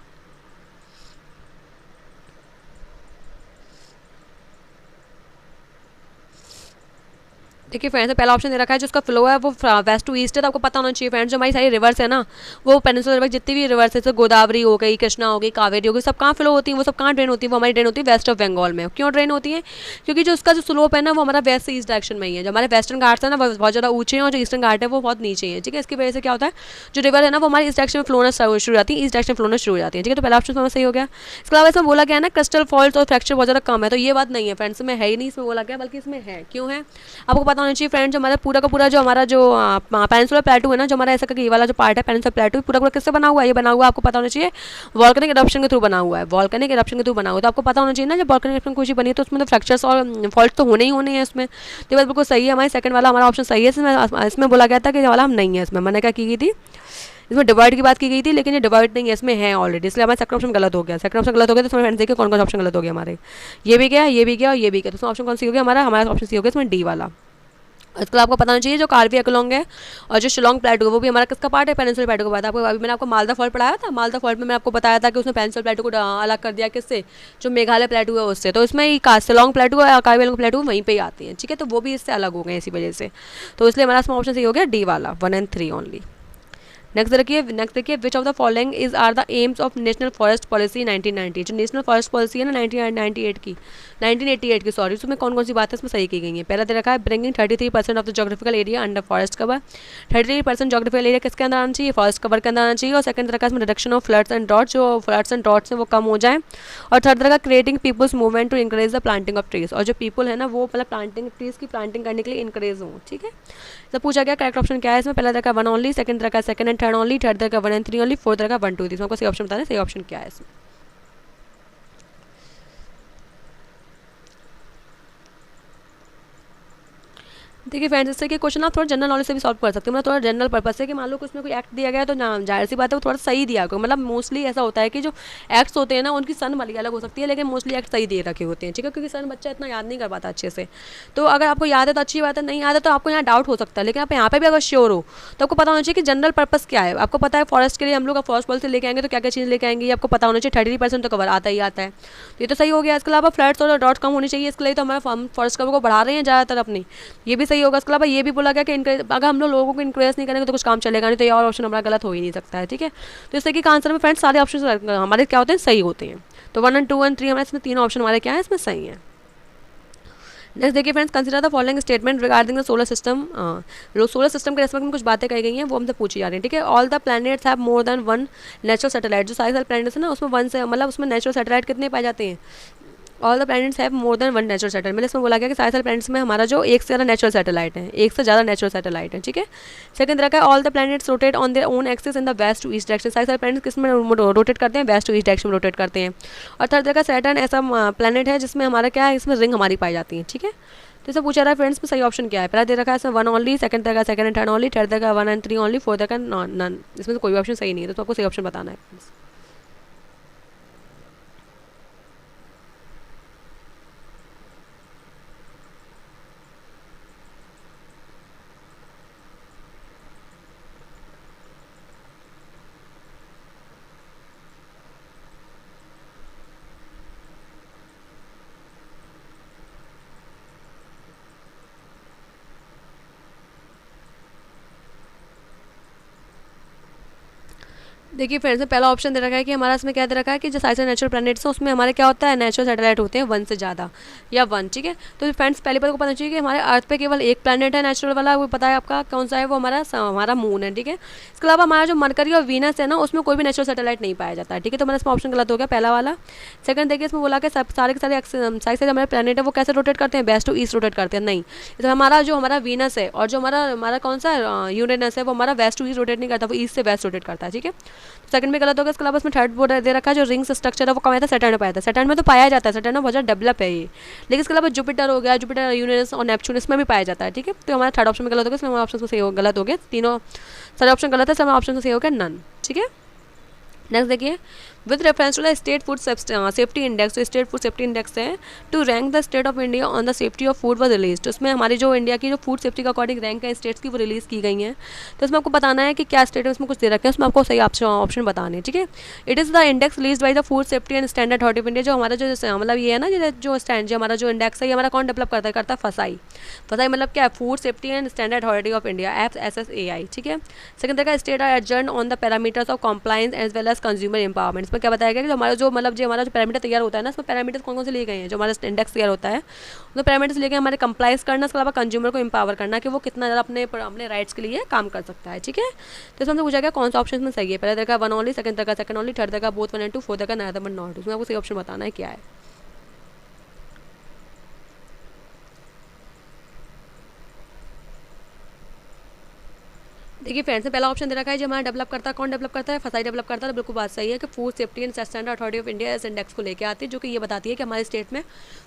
देखिए फ्रेंड्स पहला ऑप्शन दे रखा है जो उसका फ्लो है वो वेस्ट टू ईस्ट है। तो आपको पता होना चाहिए फ्रेंड्स जो हमारी सारी रिवर्स है ना वो पेनिनसुलर रिवर जितनी भी रिवर्स है जैसे गोदावरी हो गई, कृष्णा हो गई, कावेरी हो गई, सब कहाँ फ्लो होती है? वो सब कहाँ ड्रेन होती है? वो हमारी ड्रेन होती है वेस्ट ऑफ बंगाल में। क्यों ड्रेन होती है? क्योंकि जो उसका जो स्लोप है ना वो हमारा वेस्ट से ईस्ट डायरेक्शन में ही है। जो हमारे वेस्टर्न घाट्स है ना वो बहुत ज़्यादा ऊँचे हैं और जो ईस्टर्न घाट है वो बहुत नीचे हैं, ठीक है। इसकी वजह से क्या होता है जो रिवर है ना वो हमारी इस डायरेक्शन में फ्लोना शुरू हो जाती है, इस डायरेक्शन फ्लोना शुरू हो जाती है, ठीक है। तो पहला ऑप्शन हमें सही हो गया। इसके अलावा इसमें बोला गया ना क्रिस्टल फॉल्ट और फ्रैक्चर बहुत ज़्यादा कम है, तो ये बात नहीं है फ्रेंड्स, में है ही नहीं इसमें बोला गया, बल्कि इसमें है। क्यों है आपको पता होना चाहिए फ्रेंड्स। हमारा पूरा का पूरा जो हमारा जो पेनिनसुलर प्लेटू है ना, जो हमारा ऐसा ये वाला जो पार्ट है पेनिनसुलर प्लेटू पूरा किससे बना हुआ है? ये बना हुआ आपको पता होना चाहिए वॉल्केनिक इरप्शन के थ्रू बना हुआ है, वॉल्केनिक इरप्शन के थ्रू बना हुआ है। तो आपको पता होना चाहिए ना जब वॉल्केनिक इरप्शन कुछ बनी है तो उसमें तो फ्रैक्चर्स और फॉल्ट तो होने ही होने हैं इसमें। तो बात बिल्कुल सही है, हमारी सेकंड वाला हमारा ऑप्शन सही है। इसमें बोला गया था कि वाला हम नहीं है, इसमें मैंने क्या की थी इसमें डिवाइड की बात की गई थी, लेकिन ये डिवाइड नहीं है, इसमें है ऑलरेडी, इसलिए हमारा सेकंड ऑप्शन गलत हो गया। सेकंड ऑप्शन गलत हो गया तो इसमें फ्रेंड्स देखिए कौन कौन ऑप्शन गलत हो गया हमारे, ये भी गया, ये भी गया और ये भी गया। तो इसमें ऑप्शन कौन सी हो गया हमारा, हमारा ऑप्शन सी हो गया इसमें डी वाला। इसके आपको पता होना चाहिए जो कार्बी एक्लोंग है और जो शिलोंग प्लेटू है वो भी हमारा किसका पार्ट है, पेनिनसुलर प्लेटू का पार्ट है। आपको अभी मैंने आपको मालदा फॉल्ट पढ़ाया था, मालदा फॉल्ट में मैंने आपको बताया था कि उसने पेनिनसुलर प्लेटू को अलग कर दिया किससे, जो मेघालय प्लेटू है उससे। तो इसमें शिलोंग प्लेटू और कार्बी एक्लोंग प्लेटू वहीं पे ही आती हैं, ठीक है, तो वो भी इससे अलग हो गए इसी वजह से। तो इसलिए हमारा इसमें ऑप्शन सही हो गया डी वाला, 1 और 3 ओनली। नेक्स्ट देखिए which of the following is are the aims of national forest policy 1990। जो नेशनल फॉरेस्ट पॉलिसी है ना 1988 की सॉरी, उसमें कौन कौन सी बातें इसमें सही की गई हैं। पहला दे रखा है bringing 33% of the geographical area under forest cover. 33% geographical area किसके अंदर आना चाहिए, फॉरेस्ट कवर के अंदर आना चाहिए। और सेकंड तरह का इसमें reduction of floods and droughts, जो फ्लड्स एंड ड्रॉट्स हैं वो कम हो जाए। और थर्ड तरह का creating people's movement to encourage the planting of trees, और जो पीपल है ना वो मतलब प्लांटिंग ट्रीज की प्लांटिंग करने के लिए इंकरेज हो, ठीक है। तो पूछा गया करेक्ट ऑप्शन क्या है इसमें, पहला तरह का 1 ओनली, सेकंड तरह का 2 एंड 3 ओनली, थर्ड तरह का 1 और 3 ओनली, फोर्थ तरह का 1 2 3। आपको सही ऑप्शन बताना है, सही ऑप्शन क्या है इसमें। देखिए फ्रेंड्स, इससे कि क्वेश्चन आप थोड़ा जनरल नॉलेज से भी सॉल्व कर सकते हो, मतलब थोड़ा जनरल पर्पस है कि मान लो कुछ में कोई एक्ट दिया गया है तो जाहिर सी बात है वो थोड़ा सही दिया गया, मतलब मोस्टली ऐसा होता है कि जो एक्ट्स होते हैं ना उनकी सन वाली अलग हो सकती है, लेकिन मोस्टली एक्ट सही दे रखे होते हैं, ठीक है, क्योंकि सन बच्चा इतना याद नहीं कर पाता अच्छे से। तो अगर आपको याद है तो अच्छी बात है, नहीं याद है तो आपको यहाँ डाउट हो सकता है, लेकिन आप यहाँ पे भी अगर श्योर हो तो आपको पता होना चाहिए कि जनरल पर्पस क्या है। आपको पता है फॉरेस्ट के लिए हम लोग फॉरेस्ट पॉलिसी लेके आएंगे तो क्या क्या चीज़ लेके आएंगे, आपको पता होना चाहिए। 33% तो कवर आता ही आता है, तो ये तो सही हो गया। इसके अलावा फ्लड्स और ड्रॉट्स कम होनी चाहिए, इसके लिए तो हमारा फॉरेस्ट कवर को बढ़ा रहे हैं ज़्यादातर अपनी, ये भी सही होगा। इसके अलावा ये भी बोला गया कि अगर हम लोगों को इंक्रेज नहीं करेंगे तो कुछ काम चलेगा नहीं, तो ये और ऑप्शन हमारा गलत हो ही नहीं सकता है, ठीक है। तो इससे कि आंसर में फ्रेंड्स सारे ऑप्शन हमारे क्या होते हैं, सही होते हैं। तो 1 और 2 और 3 हमारे इसमें तीनों ऑप्शन हमारे क्या है, इसमें सही है। नेक्स्ट देखिए friends, consider the following statement regarding the solar system. Solar system के रेस्पेक्ट में कुछ बातें कही गई हैं वो हमसे पूछी जा रही हैं, ठीक है। All the planets have more than 1 natural satellite, जो सारे प्लैनेट्स है ना उसमें 1 से मतलब उसमें नेचुरल सैटेलाइट कितने पाए जाते हैं, all the planets have more than 1 natural satellite. मतलब इसमें बोला गया कि सारे प्लैनेट्स में हमारा जो एक से ज़्यादा नेचुरल सैटेलाइट है, एक से ज़्यादा नेचुरल सैटेलाइट है, ठीक है। सेकंड तरह का all the planets rotate on their own axis in the west to east direction, सारे प्लैनेट्स किस में रोटेट करते हैं, वेस्ट टू ईस्ट डायरेक्शन में रोटेट करते हैं। और थर्ड तरह का सैटर्न ऐसा प्लैनेट है जिसमें हमारा क्या है, इसमें रिंग हमारी पाई जाती है, ठीक है। तो इसे पूछा रहा है फ्रेंड्स में सही ऑप्शन क्या है, पहला दे रखा है इसमें 1 ओनली, सेकंड तरह का 2 एंड 3 ओनली, थर्ड तरह का 1 और 3 ओनली, फोर्थ तरह का नन। इसमें से कोई भी ऑप्शन सही नहीं है, तो आपको सही ऑप्शन बताना है फ्रेंड्स। देखिए फ्रेंड्स में पहला ऑप्शन दे रखा है कि हमारा इसमें क्या दे रखा है कि जो साइज नेचुरल प्लैनेट्स हैं उसमें हमारे क्या होता है, नेचुरल सैटेलाइट होते हैं 1 से ज़्यादा या 1, ठीक है। तो फ्रेंड्स पहली बात को पता चाहिए कि हमारे अर्थ पे केवल एक प्लैनेट है नेचुरल वाला, वो पता है आपका कौन सा है, वो हमारा मून है, ठीक है। इसके अलावा हमारा जो मरकरी और वीनस है ना उसमें कोई भी नेचुरल सैटेलाइट नहीं पाया जाता है, ठीक है। तो हमारा इसमें ऑप्शन गलत हो गया पहला वाला। सेकंड देखिए इसमें बोला कि सारे के सारे साइज से हमारे प्लैनेट है वो कैसे रोटेट करते हैं, वेस्ट टू ईस्ट रोटेट करते हैं, नहीं। इसमें हमारा वीनस है और जो हमारा कौन सा यूरेनस है वो हमारा वेस्ट टू ईस्ट रोटेट नहीं करता, वो ईस्ट से वेस्ट रोटेट करता है, ठीक है। तो सेकंड में गलत होगा। इसके अलावा इसमें थर्ड बोर्ड दे रखा है जो रिंग्स स्ट्रक्चर है वो कमाया था सैटर्न में पाया था, सैटर्न में तो पाया जाता है, सैटर्न में बहुत ज़्यादा डेवलप है ये। लेकिन इसके अलावा जुपिटर हो गया, जुपिटर यूरेनस और नेपच्यून इसमें भी पाया जाता है, ठीक है। तो हमारा थर्ड ऑप्शन में गलत हो गया, इसमें हमारा ऑप्शन सही गलत हो गया, तीनों सारे ऑप्शन गलत है, हमारा ऑप्शन सही हो गया नन, ठीक है। नेक्स्ट देखिए with reference to the state food safety index, तो स्टेट फूड सेफ्टी इंडेक्स है to rank the state of India on the safety of food was release. तो उसमें हमारी जो इंडिया की जो फूड सेफ्टी का अकॉर्डिंग रैंक है स्टेट्स की वो रिलीज़ की गई हैं। तो इसमें आपको बताना है कि क्या स्टेट है, उसमें कुछ दे रखे हैं, उसमें आपको सही ऑप्शन बताने हैं, ठीक है। It is the index release by the food safety and standard authority of India. जो हमारा जो मतलब ये है ना जो हमारा जो इंडेक्स है ये हमारा कौन डेवलप करता है फसाई मतलब क्या है, food safety and standard authority of India FSSAI, ठीक है। सेकंड तरह का state are adjourn on the parameters of compliance as well as consumer empowerment. इसमें क्या बताया गया कि हमारा जो पैरामीटर तैयार होता है ना इसमें पैरामीटर्स कौन कौन से लिए गए हैं, जो हमारा इंडेक्स तैयार होता है तो पैरामीटर्स लिए गए हमारे कंप्लाइज करना, इसके अलावा कंज्यूमर को एम्पावर करना कि वो कितना ज़्यादा अपने राइट्स के लिए काम कर सकता है, ठीक है। तो इसमें हमसे पूछा गया कौन सा ऑप्शन में सही है, पहले तरह का 1 ओनली, सेकंड तरह का 2 ओनली, थर्ड तरह का बोथ 1 एंड 2, फोर्थ तरह का नाइदर बट नॉट। उसमें आपको सही ऑप्शन बताना है क्या है। देखिए फ्रेंड्स, पहला ऑप्शन दे रखा है जो हमारा डेवलप करता है, कौन डेवलप करता है, फसाई डेवलप करता है। तो बिल्कुल बात सही है कि food safety and standard authority of India इस इंडेक्स को लेकर आती है, जो कि ये बताती है कि हमारे स्टेट में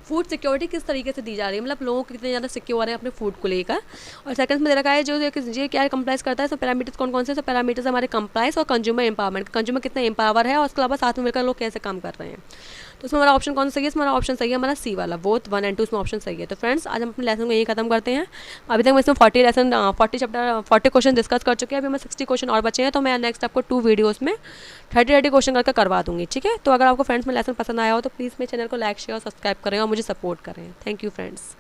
फूड सिक्योरिटी किस तरीके से दी जा रही है, मतलब लोगों को कितने ज़्यादा सिक्योर है अपने फूड को लेकर। और सेकंड में दे रखा है जो ये क्या कंप्लाइज करता है। सो पैरामीटर्स कौन कौन से, सो पैरामीटर्स हमारे कंप्लाइज और कंज्यूमर एम्पावरमेंट, कंज्यूमर कितना एम्पावर है और उसके अलावा साथ में मिलकर लोग कैसे काम कर रहे हैं। तो इसमें हमारा ऑप्शन कौन सा सही है, इसमें हमारा ऑप्शन सही है हमारा सी वाला, बोथ 1 और 2 इसमें ऑप्शन सही है। तो फ्रेंड्स आज हम अपने लेसन को यही खत्म करते हैं। अभी तक मैं इसमें 40 क्वेश्चन डिस्कस कर चुके हैं, अभी मैं 60 क्वेश्चन और बचे हैं। तो मैं नेक्स्ट आपको 2 वीडियोस में 30 क्वेश्चन करके करवा दूंगी, ठीक है। तो अगर आपको फ्रेंड्स में लेसन पसंद आया हो तो प्लीज़ मेरे चैनल को लाइक शेयर और सब्सक्राइब करें और मुझे सपोर्ट करें। Thank you friends.